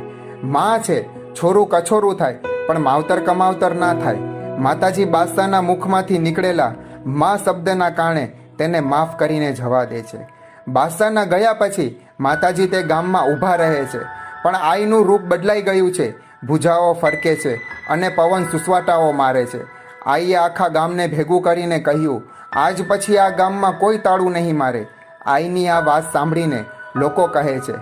માં છે, છોરું કછોરું થાય પણ માવતર કમાવતર ના થાય. માતાજી બાદશાહના મુખમાંથી નીકળેલા માં શબ્દના કારણે તેને માફ કરીને જવા દે છે. બાદશાહના ગયા પછી માતાજી તે ગામમાં ઊભા રહે છે, પણ આઈનું રૂપ બદલાઈ ગયું છે. ભુજાઓ ફરકે છે અને પવન સુસવાટાઓ મારે છે. આઈએ આખા ગામને ભેગું કરીને કહ્યું, આજ પછી આ ગામમાં કોઈ તાળું નહીં મારે. આઈની આ વાત સાંભળીને લોકો કહે છે,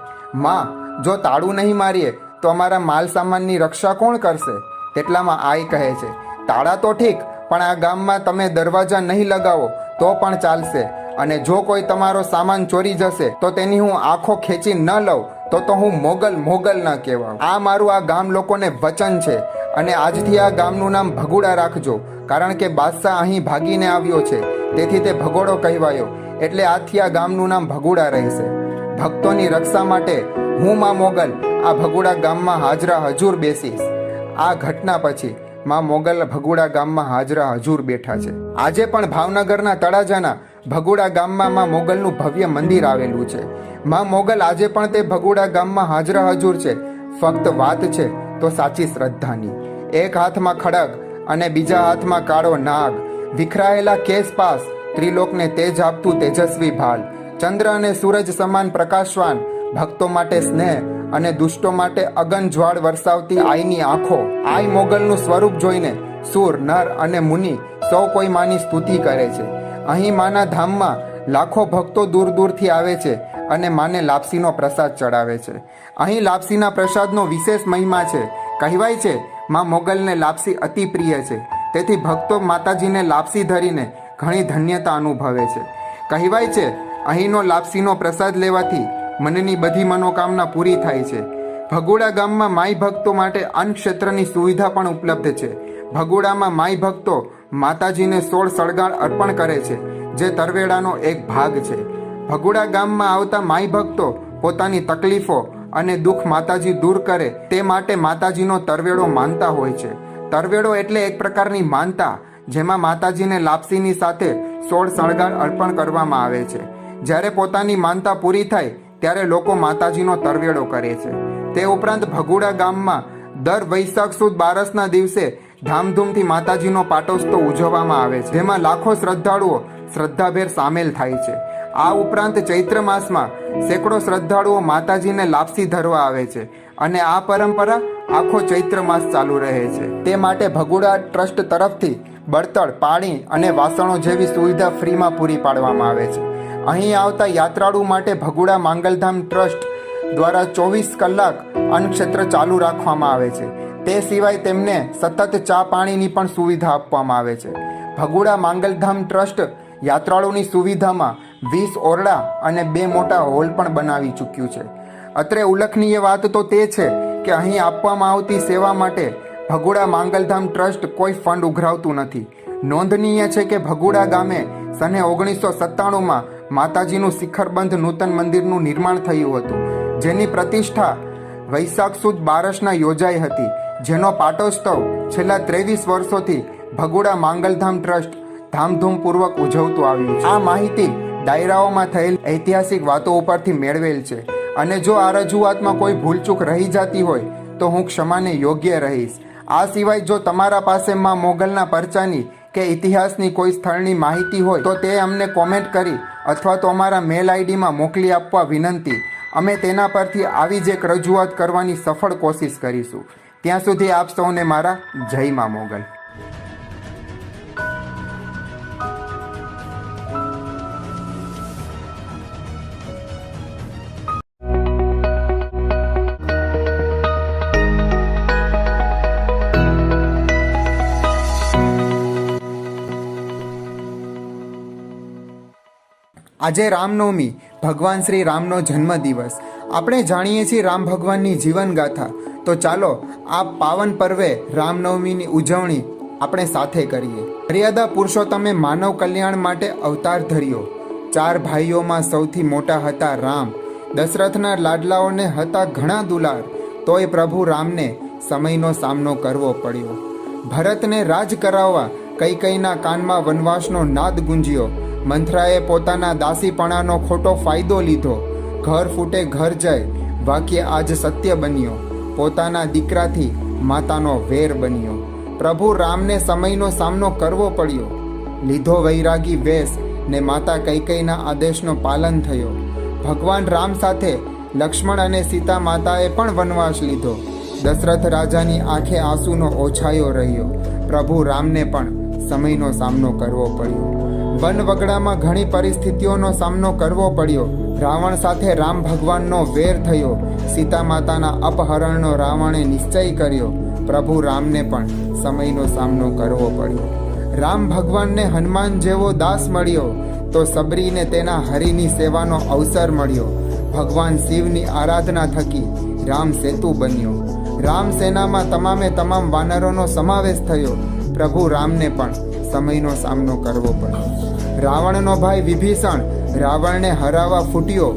માં જો તાળું નહીં મારીએ તો અમારા માલ સામાનની રક્ષા કોણ કરશે? તેટલામાં આઈ કહે છે, તાળા તો ઠીક, પણ આ ગામમાં તમે દરવાજા નહીં લગાવો તો પણ ચાલશે, અને જો કોઈ તમારો સામાન ચોરી જશે તો તેની હું આંખો ખેંચી ન લઉં તો હું મોગલ મોગલ ન કહેવાઉં. આ મારું આ ગામ લોકોને વચન છે. અને આજથી આ ગામનું નામ ભગુડા રાખજો, કારણ કે બાદશાહ અહીં ભાગીને આવ્યો છે, તેથી તે ભગોડો કહેવાયો. એટલે આજથી આ ગામનું નામ ભગુડા રહેશે. ભક્તોની રક્ષા માટે હું માં મોગલ આ ભગુડા ગામમાં હાજરા હજુર બેસીશ. આ ઘટના પછી માં મોગલ ભગુડા ગામમાં હાજરા હજુર બેઠા છે. આજે પણ ભાવનગરના તળાજાના ભગુડા ગામમાં માં મોગલનું ભવ્ય મંદિર આવેલું છે. માં મોગલ આજે પણ તે ભગુડા ગામમાં હાજરા હજુર છે. ફક્ત વાત છે તો સાચી શ્રદ્ધાની. એક હાથમાં ખડગ અને બીજા હાથમાં કાળો નાગ, વિખરાયેલા કેસ પાસ, ત્રિલોકને તેજ આપતું તેજસ્વી ભાલ, ચંદ્ર અને સૂરજ સમાન પ્રકાશવાન, ભક્તો માટે સ્નેહ અને દુષ્ટો માટે અગન જ્વાળ વરસાવતી આઈની આંખો. આઈ મોગલનું સ્વરૂપ જોઈને સુર, નર અને મુનિ સૌ કોઈ માની સ્તુતિ કરે છે. અહીં માના ધામમાં લાખો ભક્તો દૂર દૂરથી આવે છે અને માને લાપસીનો પ્રસાદ ચડાવે છે. અહીં લાપસીના પ્રસાદનો વિશેષ મહિમા છે. કહેવાય છે માં મોગલને લાપસી અતિ પ્રિય છે, તેથી ભક્તો માતાજીને લાપસી ધરીને ઘણી ધન્યતા અનુભવે છે. કહેવાય છે અહીંનો લાપસીનો પ્રસાદ લેવાથી મનની બધી મનોકામના પૂરી થાય છે. ભગુડા ગામમાં માઈ ભક્તો માટે અન્ન ક્ષેત્રની સુવિધા પણ ઉપલબ્ધ છે. ભગુડામાં માઈ ભક્તો માતાજીને 16 સળગાણ અર્પણ કરે છે, જે તરવેડાનો એક ભાગ છે. ભગુડા ગામમાં આવતા માઈ ભક્તો પોતાની તકલીફો અને દુઃખ માતાજી દૂર કરે તે માટે માતાજીનો તરવેડો માનતા હોય છે. તરવેડો એટલે એક પ્રકારની માનતા, જેમાં માતાજીને લાપસીની સાથે 16 સળગાણ અર્પણ કરવામાં આવે છે. જ્યારે પોતાની માનતા પૂરી થાય ત્યારે લોકો માતાજીનો તરવેડો કરે છે. તે ઉપરાંત ભગુડા ગામમાં દર વૈશાખ સુદ બારસના દિવસે ધામધૂમથી માતાજીનો પાટોત્સવ ઉજવવામાં આવે છે, જેમાં લાખો શ્રદ્ધાળુઓ શ્રદ્ધાભેર સામેલ થાય છે. આ ઉપરાંત ચૈત્ર માસમાં સેંકડો શ્રદ્ધાળુઓ માતાજીને લાપસી ધરવા આવે છે અને આ પરંપરા આખો ચૈત્ર માસ ચાલુ રહે છે. તે માટે ભગુડા ટ્રસ્ટ તરફથી બળતણ, પાણી અને વાસણો જેવી સુવિધા ફ્રીમાં પૂરી પાડવામાં આવે છે. અહીં આવતા યાત્રાળુ માટે ભગુડા માંગલધામ ટ્રસ્ટ દ્વારા 24 કલાક અન્નક્ષેત્ર ચાલુ રાખવામાં આવે છે. તે સિવાય તેમને સતત ચા પાણીની પણ સુવિધા આપવામાં આવે છે. ભગુડા માંગલધામ ટ્રસ્ટ યાત્રાળુની સુવિધામાં 20 ઓરડા અને 2 મોટા હોલ પણ બનાવી ચૂક્યું છે. અત્રે ઉલ્લેખનીય વાત તો તે છે કે અહીં આપવામાં આવતી સેવા માટે ભગુડા માંગલધામ ટ્રસ્ટ કોઈ ફંડ ઉઘરાવતું નથી. નોંધનીય છે કે ભગુડા ગામે સને 1997માં માતાજીનું શિખરબંધ નૂતન મંદિરનું નિર્માણ થયું હતું, જેની પ્રતિષ્ઠા વૈશાખ સુદ બારસના યોજાઈ હતી, જેનો પાટોત્સવ છેલ્લા 23 વર્ષોથી ભગુડા માંગલધામ ટ્રસ્ટ ધામધૂમપૂર્વક ઉજવતું આવ્યું છે. આ માહિતી ડાયરાઓમાં થયેલ ઐતિહાસિક વાતો ઉપરથી મેળવેલ છે અને જો આ રજૂઆતમાં કોઈ ભૂલચૂક રહી જતી હોય તો હું ક્ષમાને યોગ્ય રહીશ. આ સિવાય જો તમારા પાસે માં મોગલના પરચાની કે ઇતિહાસની કોઈ સ્થળની માહિતી હોય તો તે અમને કોમેન્ટ કરી અથવા તો અમારા મેલ આઈડીમાં મોકલી આપવા વિનંતી. અમે તેના પરથી આવી જ એક રજૂઆત કરવાની સફળ કોશિશ કરીશું. ત્યાં સુધી આપ સૌને મારા જય માં મોગલ. આજે રામનવમી, ભગવાન શ્રી રામનો જન્મદિવસ. આપણે જાણીએ છીએ રામ ભગવાનની જીવનગાથા. તો ચાલો આ પાવન પર્વે રામનવમીની ઉજવણી આપણે સાથે કરીએ. મર્યાદા પુરુષોત્તમે માનવ કલ્યાણ માટે અવતાર ધર્યો. 4 ભાઈઓમાં સૌથી મોટા હતા રામ. દશરથના લાડલાઓને હતા ઘણા દુલાર, તોય પ્રભુ રામને સમયનો સામનો કરવો પડ્યો. ભરતને રાજ કરાવવા કૈકેયીના કાનમાં વનવાસનો નાદ ગુંજ્યો. મંથરાએ પોતાના દાસીપણાનો ખોટો ફાયદો લીધો. ઘર ફૂટે ઘર જાય વાક્ય આજ સત્ય બન્યો. પોતાના દીકરાથી માતાનો વેર બન્યો. પ્રભુ રામને સમયનો સામનો કરવો પડ્યો. લીધો વૈરાગી વેશ ને માતા કૈકેયીના આદેશનો પાલન થયો. ભગવાન રામ સાથે લક્ષ્મણ અને સીતા માતાએ પણ વનવાસ લીધો. દશરથ રાજાની આંખે આંસુનો ઓછાયો રહ્યો. પ્રભુ રામને પણ સમયનો સામનો કરવો પડ્યો. વન વગડામાં ઘણી પરિસ્થિતિઓનો સામનો કરવો પડ્યો. રાવણ સાથે રામ ભગવાનનો વેર થયો. સીતા માતાના અપહરણનો રાવણે નિશ્ચય કર્યો. પ્રભુ રામને પણ સમયનો સામનો કરવો પડ્યો. રામ ભગવાનને હનુમાન જેવો દાસ મળ્યો તો સબરીને તેના હરિની સેવાનો અવસર મળ્યો. ભગવાન શિવની આરાધના થકી રામ સેતુ બન્યો. રામ સેનામાં તમામ વાનરોનો સમાવેશ થયો. પ્રભુ રામને પણ સમયનો સામનો કરવો પડ્યો. રાવણનો ભાઈ વિભીષણ રાવણને હરાવવા ફૂટ્યો.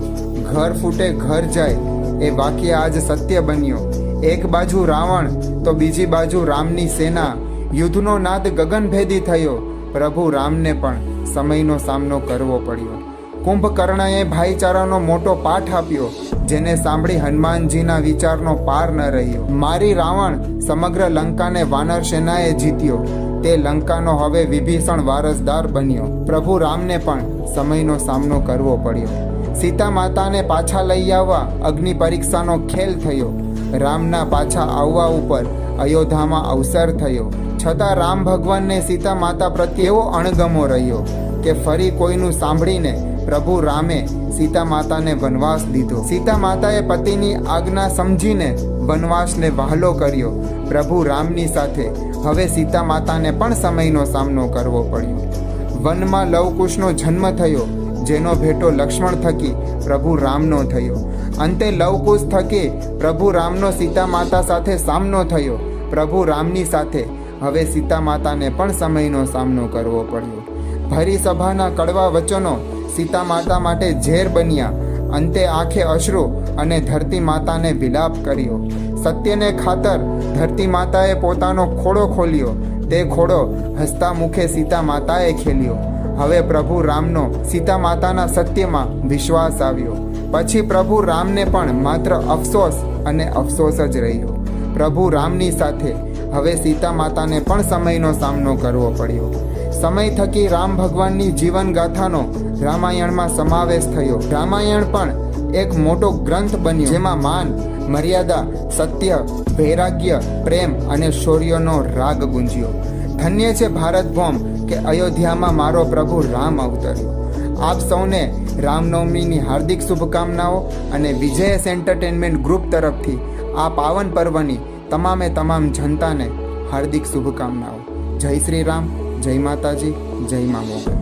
ઘર ફૂટે ઘર જાય એ વાક્ય આજ સત્ય બન્યો. એક બાજુ રાવણ તો બીજી બાજુ રામની સેના. યુદ્ધનો નાદ ગગનભેદી થયો. પ્રભુ રામને પણ સમયનો સામનો કરવો પડ્યો. કુંભકર્ણએ ભાઈચારાનો મોટો પાઠ આપ્યો, જેને સાંભળી હનુમાનજીના વિચારનો પાર ન રહ્યો. મારી રાવણ સમગ્ર લંકાને વાનર સેનાએ જીત્યો. તે લંકાનો હવે વિભીષણ વારસદાર બન્યો. પ્રભુ રામને પણ સમયનો સામનો કરવો પડ્યો. સીતા માતાને પાછા લઈ આવવા અગ્નિ પરીક્ષાનો ખેલ થયો. રામના પાછા આવવા ઉપર અયોધ્યામાં અવસર થયો. છતાં રામ ભગવાનને સીતા માતા પ્રત્યે એવો અણગમો રહ્યો કે ફરી કોઈનું સાંભળીને પ્રભુ રામે સીતા માતાને વનવાસ દીધો. સીતા માતાએ પતિની આજ્ઞા સમજીને વનવાસને વહાલો કર્યો. પ્રભુ રામની સાથે હવે સીતા માતાને પણ સમયનો સામનો કરવો પડ્યો. વનમાં લવકુશનો જન્મ થયો, જેનો ભેટો લક્ષ્મણ થકી પ્રભુ રામનો થયો. અંતે લવકુશ થકી પ્રભુ રામનો સીતા માતા સાથે સામનો થયો. પ્રભુ રામની સાથે હવે સીતા માતાને પણ સમયનો સામનો કરવો પડ્યો. ભરી સભાના કડવા વચનો સીતા માતા માટે ઝેર બન્યા. અંતે આંખે અશ્રુ અને ધરતી માતાને વિલાપ કર્યો. સત્યને ખાતર ધરતી માતાએ પોતાનો ખોડો ખોલ્યો. તે ખોડો હસતા મુખે સીતા માતાએ ખેલ્યો. હવે પ્રભુ રામનો સીતા માતાના સત્યમાં વિશ્વાસ આવ્યો. પછી પ્રભુ રામને પણ માત્ર અફસોસ અને અફસોસ જ રહ્યો. પ્રભુ રામની સાથે હવે સીતા માતાને પણ સમયનો સામનો કરવો પડ્યો. સમય થકી રામ ભગવાનની જીવન ગાથાનો રામાયણમાં સમાવેશ થયો. રામાયણ પણ એક મોટો ગ્રંથ બન્યો, જેમાં માન, મર્યાદા, સત્ય, વૈરાગ્ય, પ્રેમ અને શૌર્યનો રાગ ગુંજ્યો. ધન્ય છે ભારત ભૂમ કે અયોધ્યામાં મારો પ્રભુ રામ અવતર્યો. આપ સૌને રામનવમીની હાર્દિક શુભકામનાઓ અને વિજયસ એન્ટરટેનમેન્ટ ગ્રુપ તરફથી આ પાવન પર્વની તમામે તમામ જનતાને હાર્દિક શુભકામનાઓ. જય શ્રી રામ, જય માતાજી, જય મા મોગલ.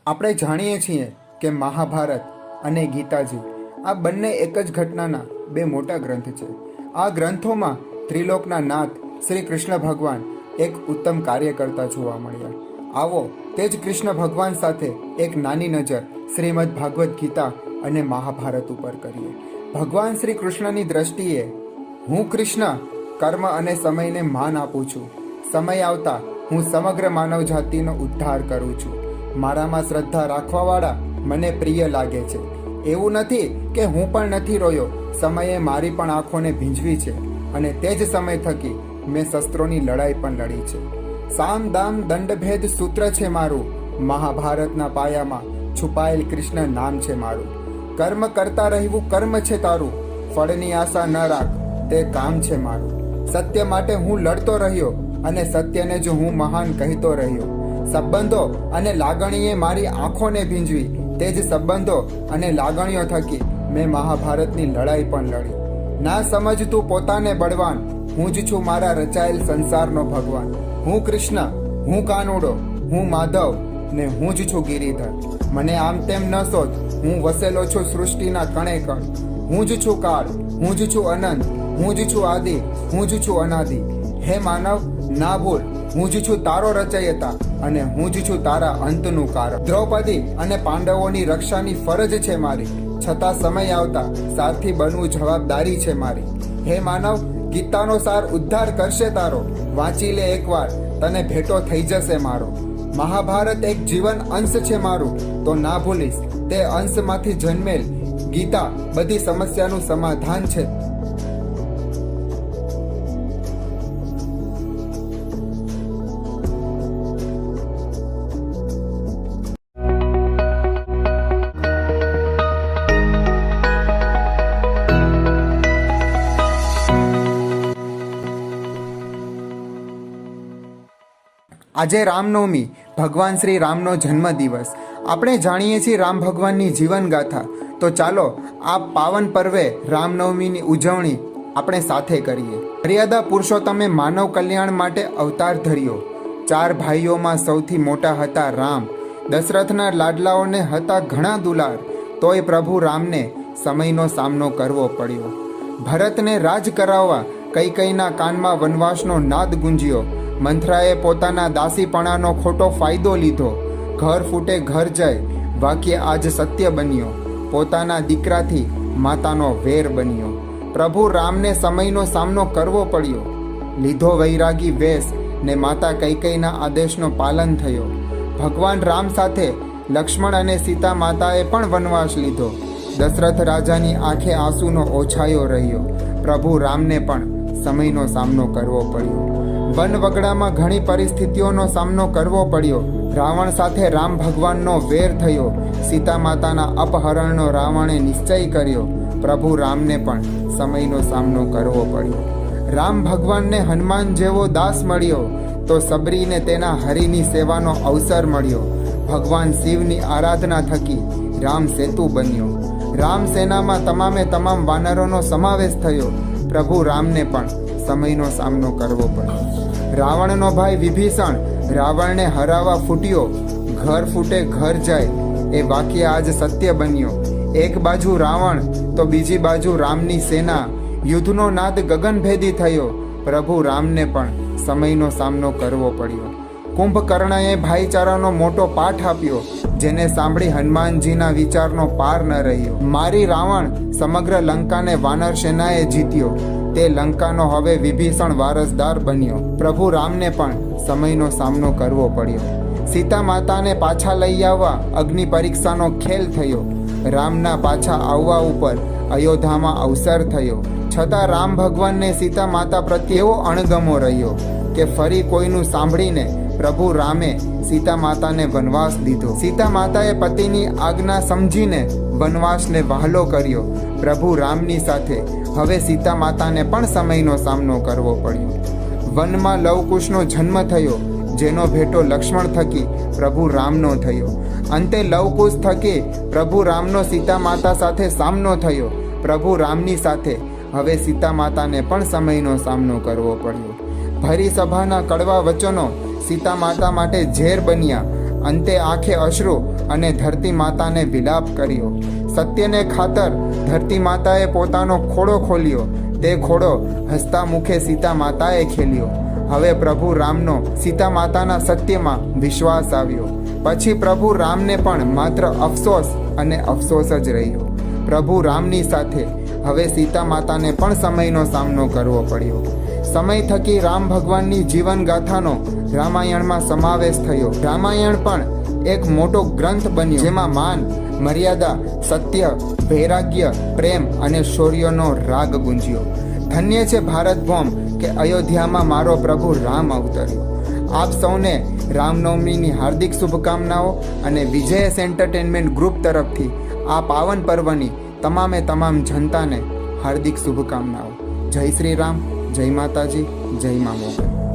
આપણે જાણીએ છીએ કે મહાભારત અને ગીતાજી આ બંને એક જ ઘટનાના બે મોટા ગ્રંથ છે. આ ગ્રંથોમાં ત્રિલોકના નાથ શ્રી કૃષ્ણ ભગવાન એક ઉત્તમ કાર્ય કરતા જોવા મળ્યા. આવો તે જ કૃષ્ણ ભગવાન સાથે એક નાની નજર શ્રીમદ ભાગવત ગીતા અને મહાભારત ઉપર કરીએ. ભગવાન શ્રી કૃષ્ણની દ્રષ્ટિએ હું કૃષ્ણ કર્મ અને સમયને માન આપું છું. સમય આવતા હું સમગ્ર માનવ જાતિનો ઉદ્ધાર કરું છું. મારામાં શ્રદ્ધા રાખવાવાળા મને પ્રિય લાગે છે. એવું નથી કે હું પણ નથી રોયો. સમયે મારી પણ આંખોને ભીંજવી છે અને તે જ સમય થકી મેં શસ્ત્રોની લડાઈ પણ લડી છે. સામ દામ દંડભેદ સૂત્ર છે મારું. મહાભારતના પાયામાં છુપાયેલ કૃષ્ણ નામ છે મારું. કર્મ કરતા રહેવું કર્મ છે તારું. ફળની આશા ન રાખ, તે કામ છે મારું. સત્ય માટે હું લડતો રહ્યો અને સત્યને જ હું મહાન કહેતો રહ્યો. સંબંધો અને લાગણીએ મારી આંખોને ભીંજવી. તે જ સંબંધો અને લાગણીઓ થકી મેં મહાભારતની લડાઈ પણ લડી. ના સમજતું પોતાને બળવાન, હું જ છું મારા રચાયેલ સંસારનો ભગવાન. હું કૃષ્ણ, હું કાનુડો, હું માધવ ને હું જ છું ગિરિધર. મને આમ તેમ ન શોધ, હું વસેલો છું સૃષ્ટિના કણે કણ. હું જ છું કાળ, હું જ છું અનંત, હું જ છું આદિ, હું જ છું અનાદિ. હે માનવ, ના ભૂલ, હું જ છું તારો રચયતા અને હું જ છું તારા અંતનું કારણ. દ્રૌપદી અને પાંડવોની રક્ષાની ફરજ છે મારી, છતાં સમય આવતા સારથી બનવું જવાબદારી છે મારી. હે માનવ, ગીતાનો સાર ઉદ્ધાર કરશે તારો. વાંચી લે એકવાર, તને ભેટો થઈ જશે મારો. મહાભારત એક જીવન અંશ છે મારું, તો ના ભૂલીશ તે અંશમાંથી જન્મેલ ગીતા બધી સમસ્યાનું સમાધાન છે. આજે રામનવમી, ભગવાન શ્રી રામનો જન્મદિવસ. આપણે જાણીએ છીએ રામ ભગવાનની જીવનગાથા. તો ચાલો આ પાવન પર્વે રામનવમીની ઉજવણી આપણે સાથે કરીએ. મર્યાદા પુરુષોત્તમે માનવ કલ્યાણ માટે અવતાર ધર્યો. 4 ભાઈઓમાં સૌથી મોટા હતા રામ. દશરથના લાડલાઓને હતા ઘણા દુલાર. તોય પ્રભુ રામને સમયનો સામનો કરવો પડ્યો. ભરતને રાજ કરાવવા કૈકેયીના કાનમાં વનવાસનો નાદ ગુંજ્યો. મંથરાએ પોતાના દાસીપણાનો ખોટો ફાયદો લીધો. ઘર ફૂટે ઘર જાય, વાક્ય આજ સત્ય બન્યો. પોતાના દીકરાથી માતાનો વેર બન્યો. પ્રભુ રામને સમયનો સામનો કરવો પડ્યો. લીધો વૈરાગી વેશ ને માતા કૈકેયીના આદેશનો પાલન થયો. ભગવાન રામ સાથે લક્ષ્મણ અને સીતા માતાએ પણ વનવાસ લીધો. દશરથ રાજાની આંખે આંસુનો ઓછાયો રહ્યો. પ્રભુ રામને પણ સમયનો સામનો કરવો પડ્યો. વન વગડામાં ઘણી પરિસ્થિતિઓનો સામનો કરવો પડ્યો. રાવણ સાથે રામ ભગવાનનો વેર થયો. સીતા માતાના અપહરણનો રાવણે નિશ્ચય કર્યો. પ્રભુ રામને પણ સમયનો સામનો કરવો પડ્યો. રામ ભગવાનને હનુમાન જેવો દાસ મળ્યો, તો સબરીને તેના હરિની સેવાનો અવસર મળ્યો. ભગવાન શિવની આરાધના થકી રામ સેતુ બન્યો. રામ સેનામાં તમામે તમામ વાનરોનો સમાવેશ થયો. પ્રભુ રામને પણ સમયનો સામનો કરવો પડ્યો. રાવણનો ભાઈ વિભીષણ રાવણને હરાવવા ફૂટ્યો. ઘર ફૂટે ઘર જાય એ વાક્ય આજ સત્ય બન્યો. એક બાજુ રાવણ તો બીજી બાજુ રામની સેના. યુદ્ધનો નાદ ગગનભેદી થયો. પ્રભુ રામને પણ સમયનો સામનો કરવો પડ્યો. કુંભકર્ણએ ભાઈચારાનો મોટો પાઠ આપ્યો, જેને સાંભળી હનુમાનજીના વિચારનો પાર ન રહ્યો. મારી રાવણ સમગ્ર લંકાને વાનર સેનાએ જીત્યો. તે લંકાનો હવે વિભીષણ વારસદાર બન્યો. પ્રભુ રામને પણ સમયનો સામનો કરવો પડ્યો. સીતા માતાને પાછા લઈ આવવા અગ્નિ પરીક્ષાનો ખેલ થયો. રામના પાછા આવવા ઉપર અયોધ્યામાં અવસર થયો. છતાં રામ ભગવાનને સીતા માતા પ્રત્યે એવો અણગમો રહ્યો કે ફરી કોઈનું સાંભળીને પ્રભુ રામે સીતા માતાને વનવાસ દીધો. સીતા માતાએ પતિની આજ્ઞા સમજીને વનવાસને વહાલો કર્યો. પ્રભુ રામની સાથે હવે સીતા માતાને પણ સમયનો સામનો કરવો પડ્યો. વનમાં લવકુશનો જન્મ થયો, જેનો ભેટો લક્ષ્મણ થકી પ્રભુ રામનો થયો. અંતે લવકુશ થકી પ્રભુ રામનો સીતા માતા સાથે સામનો થયો. પ્રભુ રામની સાથે હવે સીતા માતાને પણ સમયનો સામનો કરવો પડ્યો. ભરી સભાના કડવા વચનો સીતા માતા માટે ઝેર બન્યા. અંતે આંખે અશ્રુ અને ધરતી માતાને વિલાપ કર્યો. સત્યને ખાતર ધરતી માતાએ પોતાનો ખોડો ખોલ્યો. તે ખોડો હસતા મુખે સીતા માતાએ ખેલ્યો. હવે પ્રભુ રામનો સીતા માતાના સત્યમાં વિશ્વાસ આવ્યો. પછી પ્રભુ રામને પણ માત્ર અફસોસ અને અફસોસ જ રહ્યો. પ્રભુ રામની સાથે હવે સીતા માતાને પણ સમયનો સામનો કરવો પડ્યો. સમય થકી રામ ભગવાનની જીવન ગાથાનો રામાયણમાં સમાવેશ થયો. રામાયણ પણ એક મોટો ગ્રંથ બન્યો, જેમાં માન, મર્યાદા, સત્ય, વૈરાગ્ય, પ્રેમ અને શૌર્યનો રાગ ગુંજ્યો. ધન્ય છે ભારત ભૂમ કે અયોધ્યામાં મારો પ્રભુ રામ અવતર્યો. આપ સૌને રામનવમીની હાર્દિક શુભકામનાઓ અને વિજયસ એન્ટરટેનમેન્ટ ગ્રુપ તરફથી આ પાવન પર્વની તમામે તમામ જનતાને હાર્દિક શુભકામનાઓ. જય શ્રી રામ, જય માતાજી, જય મા મોગલ.